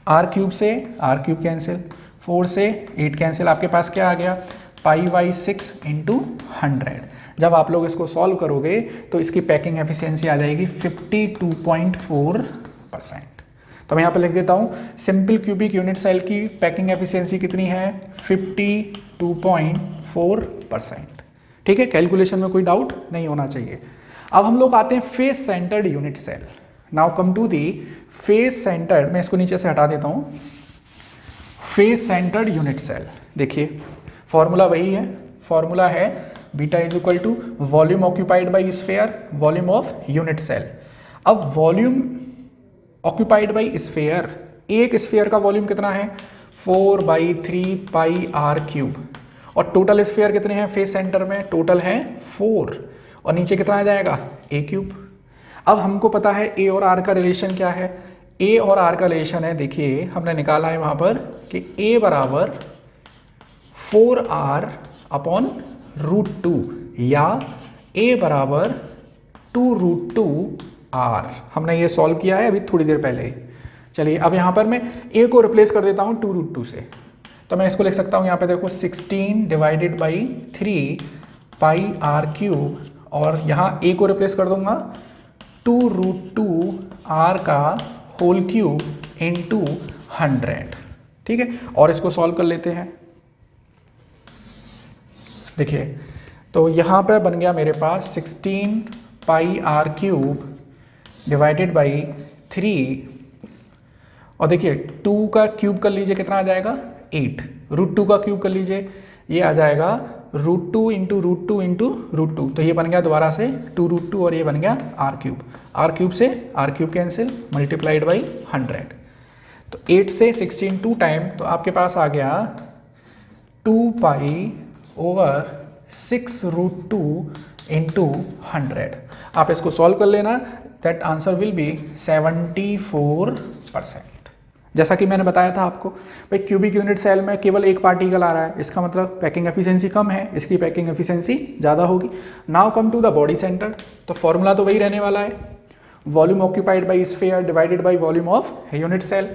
r क्यूब से r क्यूब कैंसिल, 4 से 8 कैंसिल, आपके पास क्या आ गया π/6 इंटू 100। जब आप लोग इसको सॉल्व करोगे तो इसकी पैकिंग एफिशिएंसी आ जाएगी 52.4%। तो मैं यहाँ पे लिख देता हूँ सिंपल क्यूबिक यूनिट सेल की पैकिंग एफिशिएंसी कितनी है 52.4%, ठीक है। कैलकुलेशन में कोई डाउट नहीं होना चाहिए। अब हम लोग आते हैं face centred unit cell. Now come to the face centred, मैं इसको नीचे से हटा देता हूँ, फेस सेंटर्ड यूनिट सेल। देखिए फॉर्मूला वही है, फॉर्मूला है beta is equal to volume occupied by sphere, volume of unit cell. अब वॉल्यूम ऑक्यूपाइड बाई स्फीयर, एक स्फीयर का वॉल्यूम कितना है 4/3 पाई r क्यूब, और टोटल स्फीयर कितने हैं फेस सेंटर में, टोटल है 4, और नीचे कितना आ जाएगा a क्यूब। अब हमको पता है a और r का रिलेशन क्या है, a और r का रिलेशन है, देखिए हमने निकाला है वहां पर कि a बराबर 4r अपॉन √2 या a बराबर 2√2r। हमने ये सॉल्व किया है अभी थोड़ी देर पहले ही। चलिए अब यहाँ पर मैं a को रिप्लेस कर देता हूँ 2√2 से, तो मैं इसको लिख सकता हूँ यहाँ पे देखो 16 divided by 3 pi r cube, और यहाँ a को रिप्लेस कर दूंगा 2√2r का होल क्यूब इंटू 100, ठीक है। और इसको सॉल्व कर लेते हैं। देखिए तो यहाँ पे बन गया मेरे पास 16 पाई r क्यूब डिवाइडेड बाई 3, और देखिए 2 का क्यूब कर लीजिए कितना आ जाएगा 8, √2 का क्यूब कर लीजिए ये आ जाएगा √2 इंटू √2 इंटू √2, तो ये बन गया दोबारा से 2√2, और ये बन गया r क्यूब से r cube cancel multiplied by 100। तो 8 से 16 2 टाइम, तो आपके पास आ गया 2 पाई ओवर 6√2 इंटू 100। आप इसको सॉल्व कर लेना, दैट आंसर विल बी 74%। जैसा कि मैंने बताया था आपको भाई क्यूबिक यूनिट सेल में केवल एक पार्टिकल आ रहा है, इसका मतलब पैकिंग एफिशिएंसी कम है, इसकी पैकिंग एफिशिएंसी ज़्यादा होगी। Now come to the body centre, तो फॉर्मूला तो वही रहने वाला है, volume occupied by sphere divided by volume of unit cell.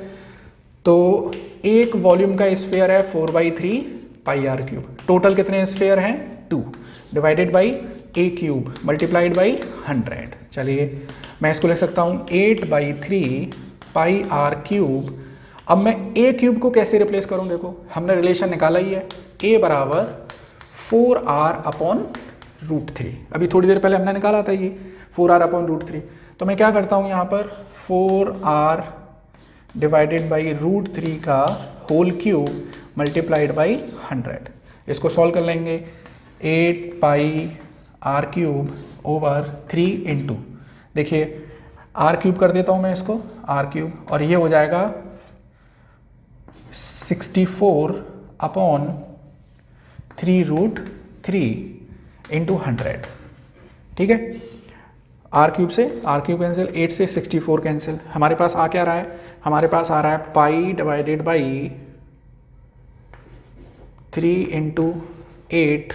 तो एक वॉल्यूम का स्फीयर है 4/3 पाई r क्यूब, टोटल कितने स्फीयर हैं 2 divided by a cube multiplied by 100। चलिए मैं इसको लिख सकता हूँ 8/3 पाई r क्यूब। अब मैं a क्यूब को कैसे रिप्लेस करूँ, देखो हमने रिलेशन निकाला ही है, a बराबर 4r अपॉन √3, अभी थोड़ी देर पहले हमने निकाला था ये 4r अपॉन √3। तो मैं क्या करता हूँ यहाँ पर 4r डिवाइडेड बाई √3 का होल क्यूब मल्टीप्लाइड बाई 100। इसको सॉल्व कर लेंगे 8 पाई r क्यूब ओवर 3 इंटू, देखिए r क्यूब कर देता हूँ मैं इसको r क्यूब, और ये हो जाएगा 64 अपॉन 3√3 इंटू 100, ठीक है। आर क्यूब से आर क्यूब कैंसिल, 8 से 64 कैंसिल, हमारे पास आ क्या रहा है, हमारे पास आ रहा है पाई divided by 3 into 8,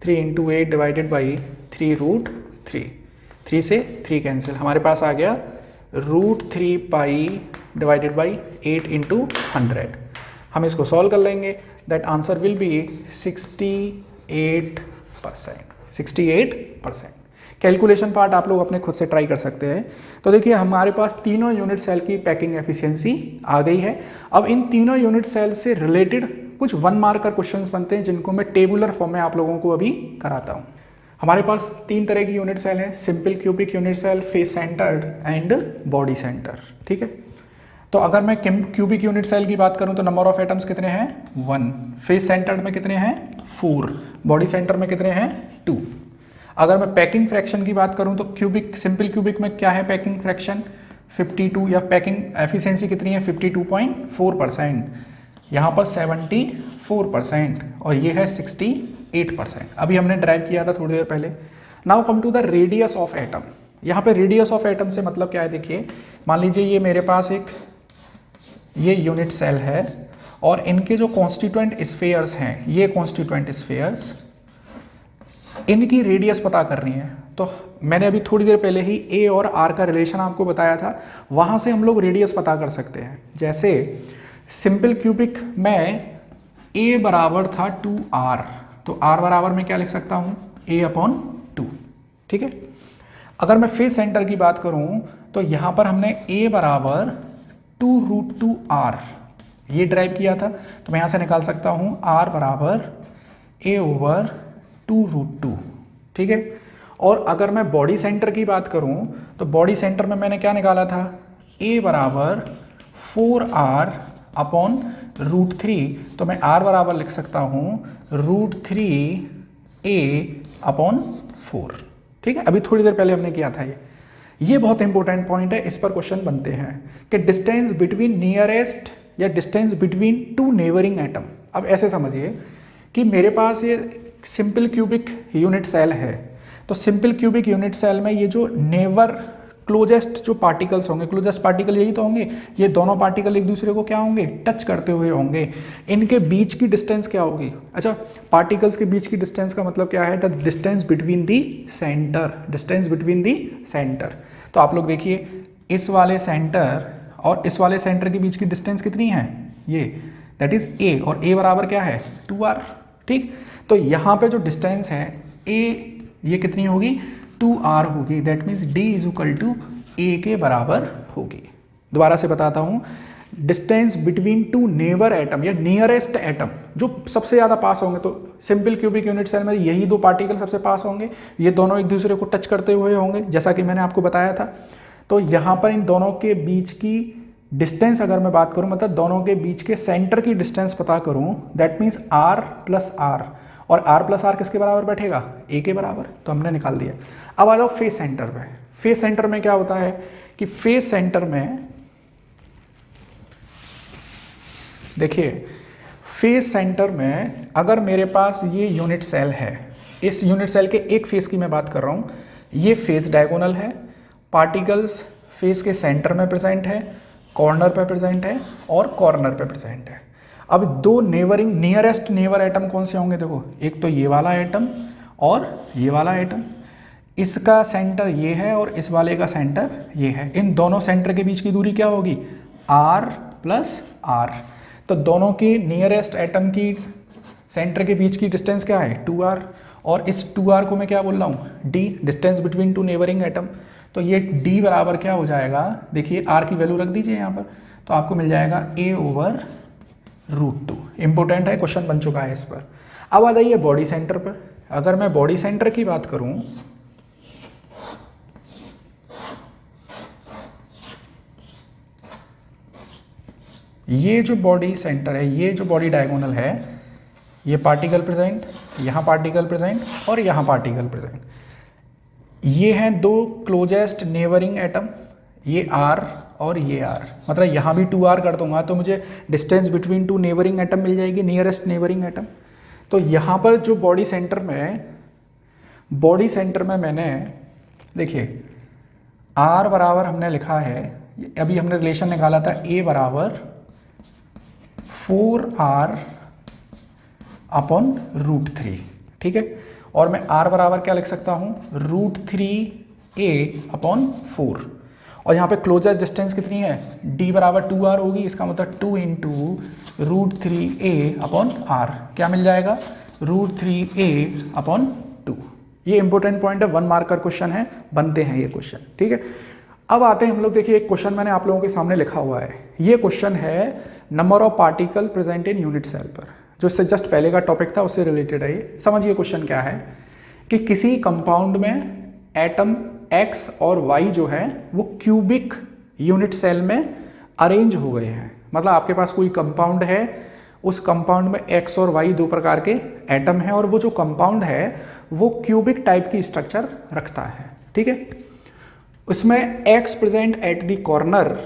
3 into 8 divided by 3√3, 3 से 3 कैंसिल, हमारे पास आ गया √3 पाई डिवाइडेड बाई 8 इंटू 100। हम इसको सॉल्व कर लेंगे, that answer will be 68%। Calculation part आप लोग अपने खुद से ट्राई कर सकते हैं। तो देखिए हमारे पास तीनों यूनिट सेल की पैकिंग एफिशिएंसी आ गई है। अब इन तीनों यूनिट सेल से रिलेटेड कुछ 1 मार्कर क्वेश्चंस बनते हैं जिनको मैं टेबुलर फॉर्म में आप लोगों को अभी कराता हूँ। हमारे पास 3 तरह की यूनिट सेल है, simple cubic unit cell, face centred and body centre. ठीक है, तो अगर मैं क्यूबिक यूनिट सेल की बात करूं तो नंबर ऑफ एटम्स कितने हैं 1, फेस सेंटर्ड में कितने हैं 4, बॉडी सेंटर में कितने हैं 2। अगर मैं पैकिंग फ्रैक्शन की बात करूं तो क्यूबिक सिंपल क्यूबिक में क्या है पैकिंग फ्रैक्शन 52, या पैकिंग एफिशिएंसी कितनी है 52.4%, यहाँ पर 74% और ये है 68%। अभी हमने ड्राइव किया था थोड़ी देर पहले। Now come to the radius of atom. यहाँ पे रेडियस ऑफ एटम से मतलब क्या है, देखिए मान लीजिए ये मेरे पास एक ये यूनिट सेल है और इनके जो कॉन्स्टिट्यूएंट स्फीयर्स हैं, ये कॉन्स्टिट्यूएंट स्फीयर्स, इनकी रेडियस पता करनी है। तो मैंने अभी थोड़ी देर पहले ही ए और आर का रिलेशन आपको बताया था, वहाँ से हम लोग रेडियस पता कर सकते हैं। जैसे सिंपल क्यूबिक में ए बराबर था 2r, तो r बराबर मैं क्या लिख सकता हूँ a/2। ठीक है, अगर मैं फेस सेंटर की बात करूँ तो यहाँ पर हमने a बराबर 2√2r ये ड्राइव किया था, तो मैं यहाँ से निकाल सकता हूँ r बराबर a/2√2। ठीक है, और अगर मैं बॉडी सेंटर की बात करूँ तो बॉडी सेंटर में मैंने क्या निकाला था, a बराबर 4r/√3, तो मैं r बराबर लिख सकता हूँ √3a/4। ठीक है, अभी थोड़ी देर पहले हमने किया था ये बहुत इंपॉर्टेंट पॉइंट है, इस पर क्वेश्चन बनते हैं कि डिस्टेंस बिटवीन नियरेस्ट या डिस्टेंस बिटवीन 2 नेबरिंग एटम। अब ऐसे समझिए कि मेरे पास ये सिंपल क्यूबिक यूनिट सेल है, तो सिंपल क्यूबिक यूनिट सेल में ये जो नेवर क्लोजेस्ट जो पार्टिकल्स होंगे, क्लोजेस्ट पार्टिकल यही तो होंगे, ये दोनों पार्टिकल एक दूसरे को क्या होंगे टच करते हुए होंगे, इनके बीच की डिस्टेंस क्या होगी। अच्छा, पार्टिकल्स के बीच की डिस्टेंस का मतलब क्या है, the distance between the centre, distance between the centre. तो आप लोग देखिए इस वाले सेंटर और इस वाले सेंटर के बीच की डिस्टेंस कितनी है, ये दैट इज a, और a बराबर क्या है 2r। ठीक, तो यहाँ पे जो डिस्टेंस है a ये कितनी होगी 2r होगी, that means d is equal to a के बराबर होगी। दोबारा से बताता हूँ, डिस्टेंस बिटवीन 2 नेबर एटम या नियरेस्ट एटम जो सबसे ज़्यादा पास होंगे, तो सिंपल क्यूबिक यूनिट सेल में यही 2 पार्टिकल सबसे पास होंगे, ये दोनों एक दूसरे को टच करते हुए होंगे जैसा कि मैंने आपको बताया था। तो यहाँ पर इन दोनों के बीच की डिस्टेंस अगर मैं बात करूँ, मतलब दोनों के बीच के सेंटर की डिस्टेंस पता करूँ, दैट मीन्स r + r, और r + r किसके बराबर बैठेगा a के बराबर, तो हमने निकाल दिया। अब आ जाओ फेस सेंटर में। फेस सेंटर में क्या होता है कि फेस सेंटर में देखिए, फेस सेंटर में अगर मेरे पास ये यूनिट सेल है, इस यूनिट सेल के एक फेस की मैं बात कर रहा हूँ, ये फेस डायगोनल है, पार्टिकल्स फेस के सेंटर में प्रेजेंट है, कॉर्नर पे प्रेजेंट है और कॉर्नर पे प्रेजेंट है। अब 2 नेबरिंग नियरेस्ट नेबर एटम कौन से होंगे, देखो एक तो ये वाला एटम और ये वाला एटम, इसका सेंटर ये है और इस वाले का सेंटर ये है। इन दोनों सेंटर के बीच की दूरी क्या होगी r + r। तो दोनों की नियरेस्ट एटम की सेंटर के बीच की डिस्टेंस क्या है 2r, और इस 2r को मैं क्या बोल रहा हूँ d, distance between 2 neighbouring atom. तो ये d बराबर क्या हो जाएगा, देखिए r की वैल्यू रख दीजिए यहाँ पर, तो आपको मिल जाएगा a/√2। इंपॉर्टेंट है, क्वेश्चन बन चुका है इस पर। अब आ जाइए बॉडी सेंटर पर। अगर मैं बॉडी सेंटर की बात करूँ, ये जो बॉडी सेंटर है, ये जो बॉडी डायगोनल है, ये पार्टिकल प्रेजेंट, यहाँ पार्टिकल प्रेजेंट और यहाँ पार्टिकल प्रेजेंट, ये हैं 2 क्लोजेस्ट नेबरिंग एटम, ये r और ये r, मतलब यहाँ भी 2r कर दूंगा तो मुझे डिस्टेंस बिटवीन 2 नेबरिंग एटम मिल जाएगी, नियरेस्ट नेबरिंग एटम। तो यहाँ पर जो बॉडी सेंटर में मैंने देखिए R बराबर हमने लिखा है, अभी हमने रिलेशन निकाला था A बराबर 4R अपॉन √3, ठीक है। और मैं R बराबर क्या लिख सकता हूँ, √3A अपॉन 4। और यहाँ पे क्लोजेस्ट डिस्टेंस कितनी है, D बराबर 2R होगी, इसका मतलब 2 इंटू √3A अपॉन R क्या मिल जाएगा, √3A अपॉन 2। ये इंपॉर्टेंट पॉइंट है, 1 मार्क का क्वेश्चन है, बनते हैं ये क्वेश्चन, ठीक है। अब आते हैं हम लोग, देखिए एक क्वेश्चन मैंने आप लोगों के सामने लिखा हुआ है, ये क्वेश्चन है number of particle present in unit cell पर, जो इससे जस्ट पहले का टॉपिक था उससे रिलेटेड है ये। समझिए क्वेश्चन क्या है कि किसी कंपाउंड में एटम X और Y जो है वो क्यूबिक यूनिट सेल में अरेंज हो गए हैं। मतलब आपके पास कोई कंपाउंड है, उस कंपाउंड में X और Y दो प्रकार के एटम हैं और वो जो कंपाउंड है वो क्यूबिक टाइप की स्ट्रक्चर रखता है, ठीक है। उसमें X present at the corner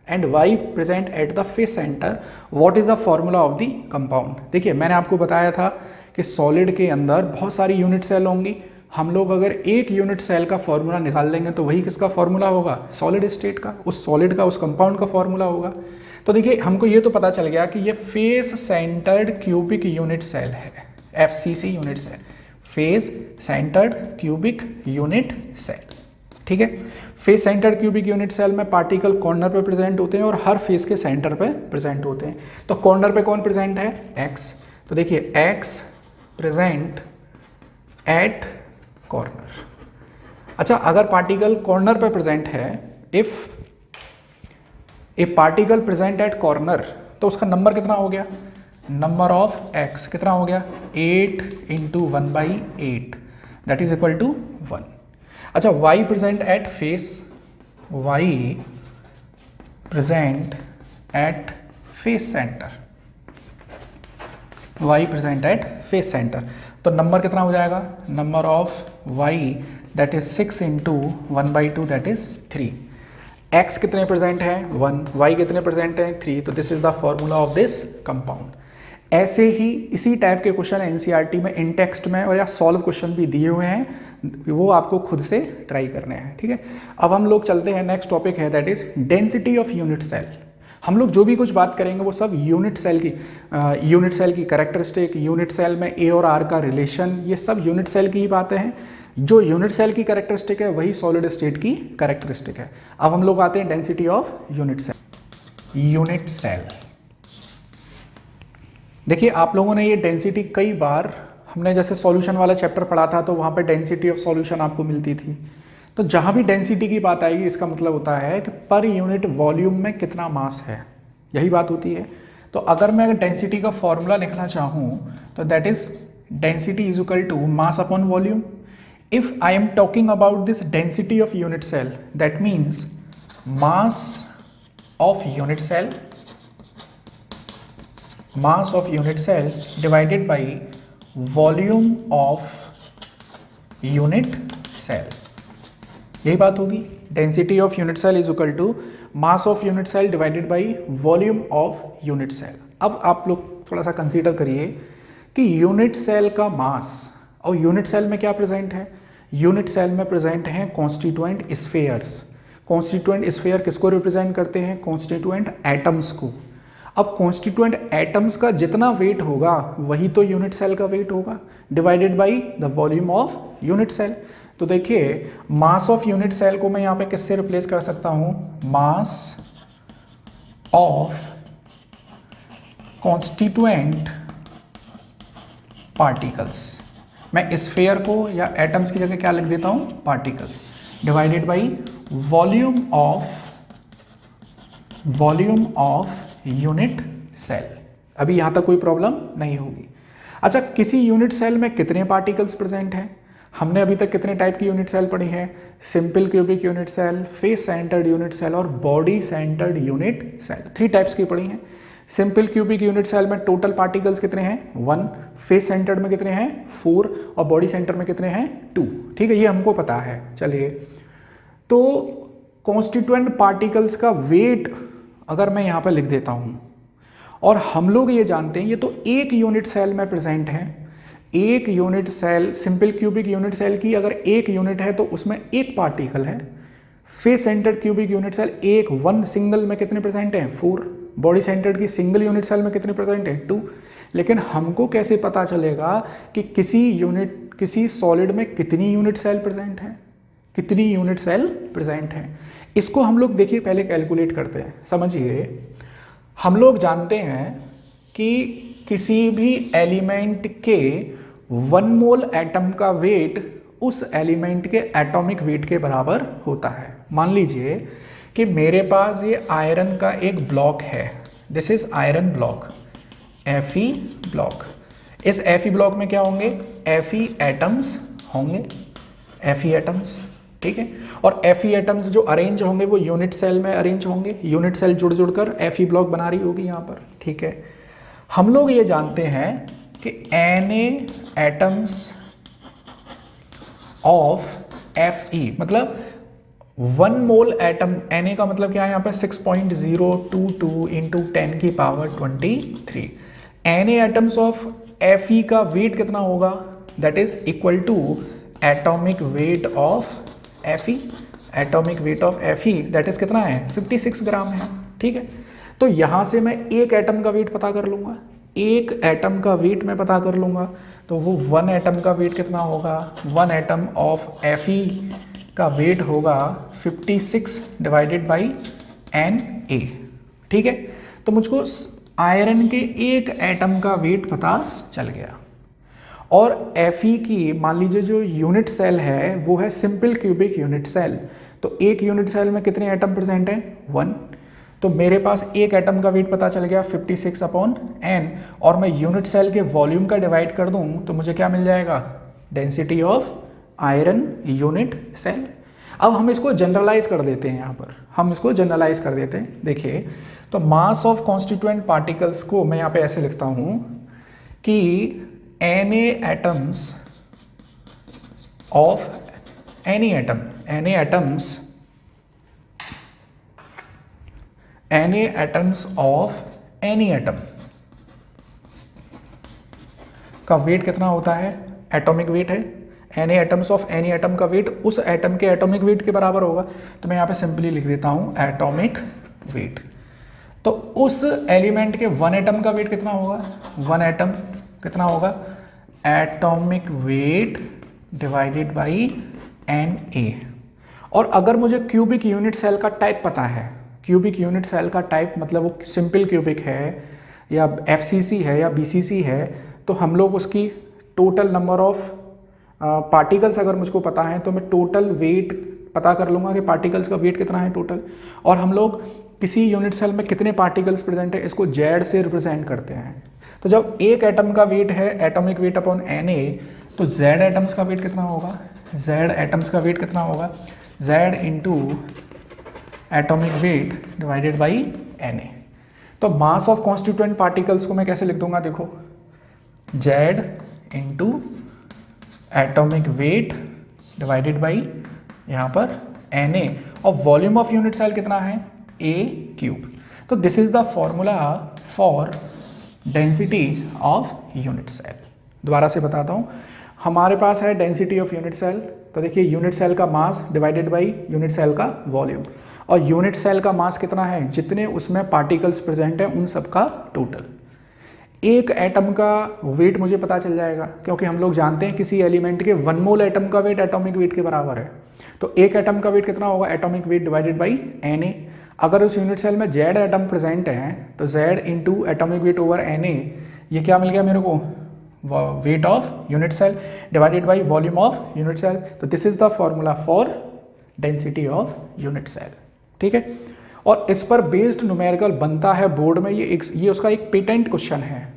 and Y present at the face centre, what is the formula of the compound. देखिए मैंने आपको बताया था कि सॉलिड के अंदर बहुत सारी यूनिट सेल होंगी, हम लोग अगर एक यूनिट सेल का फॉर्मूला निकाल लेंगे तो वही किसका फॉर्मूला होगा, सॉलिड स्टेट का, उस सॉलिड का, उस कंपाउंड का फॉर्मूला होगा। तो देखिए हमको ये तो पता चल गया कि ये face centred cubic unit cell है, FCC unit cell, face centred cubic unit cell, ठीक है। Face centred cubic unit cell में पार्टिकल कॉर्नर पे प्रेजेंट होते हैं और हर फेस के सेंटर पे प्रेजेंट होते हैं। तो कॉर्नर पे कौन प्रेजेंट है, X, तो देखिए X प्रेजेंट एट कॉर्नर। अच्छा, अगर पार्टिकल कॉर्नर पे प्रेजेंट है, if a particle present at corner, तो उसका नंबर कितना हो गया, नंबर ऑफ X कितना हो गया, 8 into 1/8 that is equal to 1। अच्छा, Y present at face, Y present at face centre, Y present at face centre, तो नंबर कितना हो जाएगा, number of Y that is 6 into 1/2 that is 3। X कितने प्रेजेंट हैं, 1, Y कितने प्रेजेंट हैं, 3, तो this is the formula of this compound. ऐसे ही इसी टाइप के क्वेश्चन NCERT में इन टेक्स्ट में और या सॉल्व क्वेश्चन भी दिए हुए हैं, वो आपको खुद से ट्राई करने हैं, ठीक है। अब हम लोग चलते हैं, नेक्स्ट टॉपिक है that is density of unit cell. हम लोग जो भी कुछ बात करेंगे वो सब यूनिट सेल की कैरेक्टरिस्टिक, यूनिट सेल में A और R का रिलेशन, ये सब यूनिट सेल की ही बातें हैं। जो यूनिट सेल की कैरेक्टरिस्टिक है वही सॉलिड स्टेट की कैरेक्टरिस्टिक है। अब हम लोग आते हैं density of unit cell. Unit cell, देखिए आप लोगों ने ये डेंसिटी कई बार, हमने जैसे सॉल्यूशन वाला चैप्टर पढ़ा था तो वहाँ पे डेंसिटी ऑफ सॉल्यूशन आपको मिलती थी। तो जहाँ भी डेंसिटी की बात आएगी इसका मतलब होता है कि पर यूनिट वॉल्यूम में कितना मास है, यही बात होती है। तो अगर मैं डेंसिटी का फॉर्मूला लिखना चाहूँ तो that is density is equal to mass upon volume. If I am talking about this density of unit cell, that means mass of unit cell, mass of unit cell divided by volume of unit cell, यही बात होगी। Density of unit cell is equal to mass of unit cell divided by volume of unit cell. अब आप लोग थोड़ा सा कंसीडर करिए कि यूनिट सेल का मास, और यूनिट सेल में क्या प्रेजेंट है, यूनिट सेल में प्रेजेंट हैं कॉन्स्टिट्यूएंट स्फीयर्स। कॉन्स्टिट्यूएंट स्फीयर किसको रिप्रेजेंट करते हैं, कॉन्स्टिट्यूएंट एटम्स को। अब कॉन्स्टिट्यूएंट एटम्स का जितना वेट होगा वही तो यूनिट सेल का वेट होगा, divided by the volume of unit cell. तो देखिए मास ऑफ यूनिट सेल को मैं यहाँ पे किससे रिप्लेस कर सकता हूँ, मास ऑफ कॉन्स्टिट्यूएंट पार्टिकल्स। मैं स्फीयर को या एटम्स की जगह क्या लिख देता हूँ, particles, divided by volume of unit cell. अभी यहां तक कोई प्रॉब्लम नहीं होगी। अच्छा, किसी यूनिट सेल में कितने पार्टिकल्स प्रेजेंट हैं, हमने अभी तक कितने टाइप की यूनिट सेल पढ़ी है, simple cubic unit cell, face centred unit cell और body centred unit cell, 3 types की पढ़ी हैं। सिंपल क्यूबिक यूनिट सेल में टोटल पार्टिकल्स कितने हैं, 1, फेस सेंटर्ड में कितने हैं, 4 और बॉडी सेंटर में कितने हैं, 2, ठीक है, ये हमको पता है। चलिए, तो कॉन्स्टिट्यूएंट पार्टिकल्स का वेट अगर मैं यहाँ पर लिख देता हूँ, और हम लोग ये जानते हैं ये तो एक यूनिट सेल में प्रेजेंट है, एक unit cell, simple cubic unit cell की अगर एक यूनिट है तो उसमें एक पार्टिकल है। Face centred cubic unit cell एक वन सिंगल में कितने प्रेजेंट हैं? 4। बॉडी सेंटर्ड की सिंगल यूनिट सेल में कितने प्रेजेंट हैं? 2। लेकिन हमको कैसे पता चलेगा कि किसी सॉलिड में कितनी यूनिट सेल प्रेजेंट हैं, कितनी यूनिट सेल प्रेजेंट हैं? इसको हम लोग देखिए पहले कैलकुलेट करते हैं। समझिए, हम लोग जानते हैं कि किसी भी एलिमेंट के 1 मोल एटम का वेट उस एलिमेंट के एटॉमिक वेट के बराबर होता है। मान लीजिए कि मेरे पास ये आयरन का एक ब्लॉक है, this is iron block, Fe block. इस Fe ब्लॉक में क्या होंगे? Fe एटम्स होंगे, Fe एटम्स, ठीक है। और Fe एटम्स जो अरेंज होंगे वो यूनिट सेल में अरेंज होंगे, यूनिट सेल जुड़ जुड़कर Fe ब्लॉक बना रही होगी यहाँ पर, ठीक है। हम लोग ये जानते हैं कि Na एटम्स ऑफ Fe, मतलब 1 मोल एटम, Na का मतलब क्या है यहाँ पे? 6.022 इंटू 10 की power 23। Na atoms of Fe का वेट कितना होगा? That is equal to atomic weight of Fe। Atomic weight of Fe that is कितना है? 56 ग्राम है, ठीक है। तो यहां से मैं एक एटम का वेट पता कर लूंगा, एक एटम का वेट मैं पता कर लूंगा, तो वो 1 एटम का वेट कितना होगा? 1 एटम ऑफ Fe का वेट होगा 56 डिवाइडेड बाई Na, ठीक है। तो मुझको आयरन के एक एटम का वेट पता चल गया। और Fe की मान लीजिए जो यूनिट सेल है वो है सिंपल क्यूबिक यूनिट सेल, तो एक यूनिट सेल में कितने एटम प्रेजेंट हैं? 1। तो मेरे पास एक एटम का वेट पता चल गया 56 अपॉन n, और मैं यूनिट सेल के वॉल्यूम का डिवाइड कर दूं तो मुझे क्या मिल जाएगा? Density of iron unit cell. अब हम इसको जनरलाइज कर देते हैं, यहाँ पर हम इसको जनरलाइज कर देते हैं। देखिए, तो मास ऑफ कॉन्स्टिट्यूएंट पार्टिकल्स को मैं यहाँ पे ऐसे लिखता हूँ कि Na atoms of any atom, Na atoms of any atom का वेट कितना होता है? एटॉमिक वेट है। Na atoms of any atom का वेट उस एटम के एटॉमिक वेट के बराबर होगा, तो मैं यहाँ पे सिंपली लिख देता हूँ एटॉमिक वेट। तो उस एलिमेंट के 1 एटम का वेट कितना होगा? 1 एटम कितना होगा? Atomic weight divided by Na। और अगर मुझे क्यूबिक यूनिट सेल का टाइप पता है, क्यूबिक यूनिट सेल का टाइप मतलब वो सिंपल क्यूबिक है या FCC है या BCC है, तो हम लोग उसकी टोटल नंबर ऑफ पार्टिकल्स अगर मुझको पता है तो मैं टोटल वेट पता कर लूँगा कि पार्टिकल्स का वेट कितना है टोटल। और हम लोग किसी यूनिट सेल में कितने पार्टिकल्स प्रेजेंट है इसको Z से रिप्रेजेंट करते हैं। तो जब एक एटम का वेट है एटॉमिक वेट अपॉन Na, तो Z एटम्स का वेट कितना होगा? Z एटम्स का वेट कितना होगा? Z into atomic weight divided by Na। तो मास ऑफ कॉन्स्टिट्यूएंट पार्टिकल्स को मैं कैसे लिख दूंगा? देखो, Z into atomic weight divided by यहाँ पर Na, और वॉल्यूम ऑफ यूनिट सेल कितना है? A³। तो this is the formula for density of unit cell. दोबारा से बताता हूँ, हमारे पास है डेंसिटी ऑफ यूनिट सेल, तो देखिए यूनिट सेल का mass divided by unit cell का वॉल्यूम, और यूनिट सेल का मास कितना है? जितने उसमें पार्टिकल्स प्रेजेंट हैं उन सब का टोटल। एक एटम का वेट मुझे पता चल जाएगा क्योंकि हम लोग जानते हैं किसी एलिमेंट के 1 मोल एटम का वेट एटॉमिक वेट के बराबर है। तो एक एटम का वेट कितना होगा? Atomic weight divided by Na। अगर उस यूनिट सेल में Z एटम प्रेजेंट है तो Z into atomic weight over Na, ये क्या मिल गया मेरे को? Weight of unit cell divided by volume of unit cell. तो this is the formula for density of unit cell, ठीक है। और इस पर बेस्ड न्यूमेरिकल बनता है बोर्ड में, ये उसका एक पेटेंट क्वेश्चन है।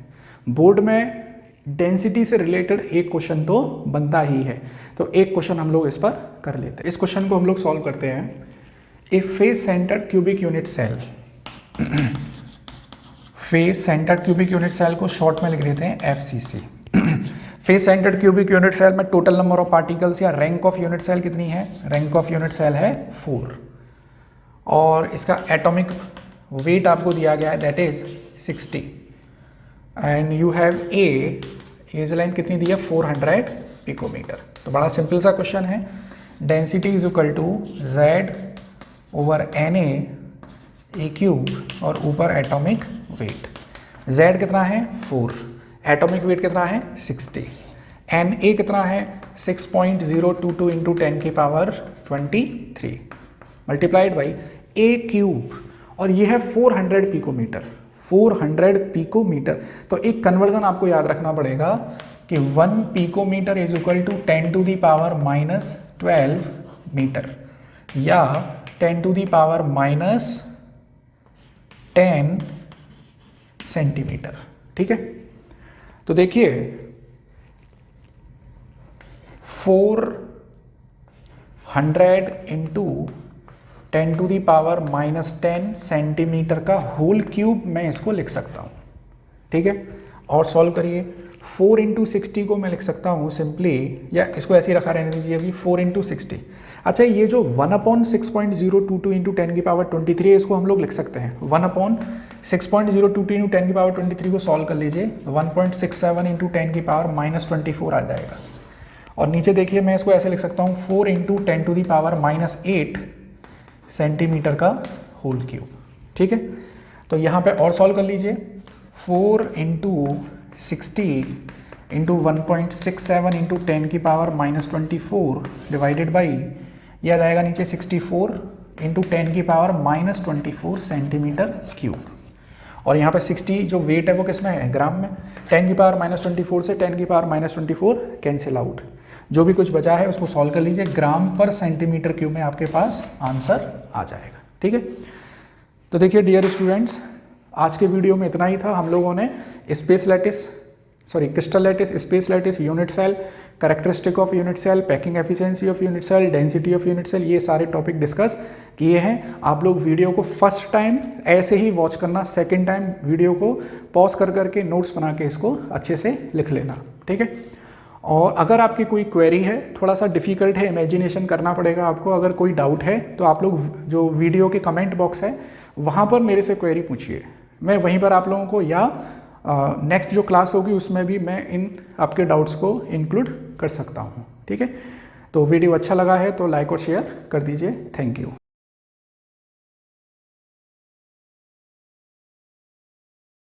बोर्ड में डेंसिटी से रिलेटेड एक क्वेश्चन तो बनता ही है, तो एक क्वेश्चन हम लोग इस पर कर लेते हैं। इस क्वेश्चन को हम लोग सॉल्व करते हैं। A face centred cubic unit cell, face centred cubic unit cell को शॉर्ट में लिख देते हैं FCC। Face centred cubic unit cell में टोटल नंबर ऑफ पार्टिकल्स या रैंक ऑफ यूनिट सेल कितनी है? रैंक ऑफ यूनिट सेल है 4, और इसका एटॉमिक वेट आपको दिया गया है that is 60, and you have A edge length कितनी दी है 400 पिकोमीटर। तो बड़ा सिंपल सा क्वेश्चन है, density is equal to Z over Na A cube और ऊपर एटॉमिक वेट। Z कितना है 4, एटॉमिक वेट कितना है 60, Na कितना है 6.022 इंटू 10 की power 23 multiplied by A cube और ये है 400 पिकोमीटर। 400 पिकोमीटर, तो एक कन्वर्जन आपको याद रखना पड़ेगा कि 1 picometre is equal to 10 to the power minus 12 metre या 10 to the power minus 10 centimetre. ठीक है, तो देखिए 400 into 10 to the power minus 10 centimetre का होल क्यूब मैं इसको लिख सकता हूँ। ठीक है, और सॉल्व करिए। 4 इंटू 60 को मैं लिख सकता हूँ सिंपली, या इसको ऐसे ही रखा रहने दीजिए अभी, 4 इंटू 60। अच्छा, ये जो 1/6.022 इंटू 10 की पावर 23 है, इसको हम लोग लिख सकते हैं 1/6.022 इंटू 10 की पावर 23 को सॉल्व कर लीजिए, 1.67 इंटू 10 की पावर माइनस 24 आ जाएगा। और नीचे देखिए मैं इसको ऐसे लिख सकता हूँ 4 into 10 to the power minus 8 centimetre का होल क्यूब। ठीक है, तो यहाँ पे और सॉल्व कर लीजिए, 4 इंटू 60 इंटू 1.67 इंटू 10 की पावर माइनस 24 डिवाइडेड बाई, यह आ जाएगा नीचे 64 इंटू 10 की पावर माइनस 24 सेंटीमीटर क्यूब। और यहाँ पे 60 जो वेट है वो किस में है, ग्राम में। 10 की पावर माइनस 24 से 10 की पावर माइनस 24 कैंसिल आउट, जो भी कुछ बचा है उसको सॉल्व कर लीजिए, ग्राम पर सेंटीमीटर क्यूब में आपके पास आंसर आ जाएगा। ठीक है, तो देखिए डियर स्टूडेंट्स, आज के वीडियो में इतना ही था। हम लोगों ने crystal lattice, space lattice, unit cell, characteristic of unit cell, packing efficiency of unit cell, density of unit cell, ये सारे टॉपिक डिस्कस किए हैं। आप लोग वीडियो को फर्स्ट टाइम ऐसे ही वॉच करना, सेकंड टाइम वीडियो को पॉज कर करके नोट्स बना के इसको अच्छे से लिख लेना। ठीक है, और अगर आपकी कोई क्वेरी है, थोड़ा सा डिफ़िकल्ट है, इमेजिनेशन करना पड़ेगा आपको, अगर कोई डाउट है तो आप लोग जो वीडियो के कमेंट बॉक्स है वहाँ पर मेरे से क्वेरी पूछिए, मैं वहीं पर आप लोगों को, या नेक्स्ट जो क्लास होगी उसमें भी मैं इन आपके डाउट्स को इंक्लूड कर सकता हूँ। ठीक है, तो वीडियो अच्छा लगा है तो लाइक और शेयर कर दीजिए। Thank you.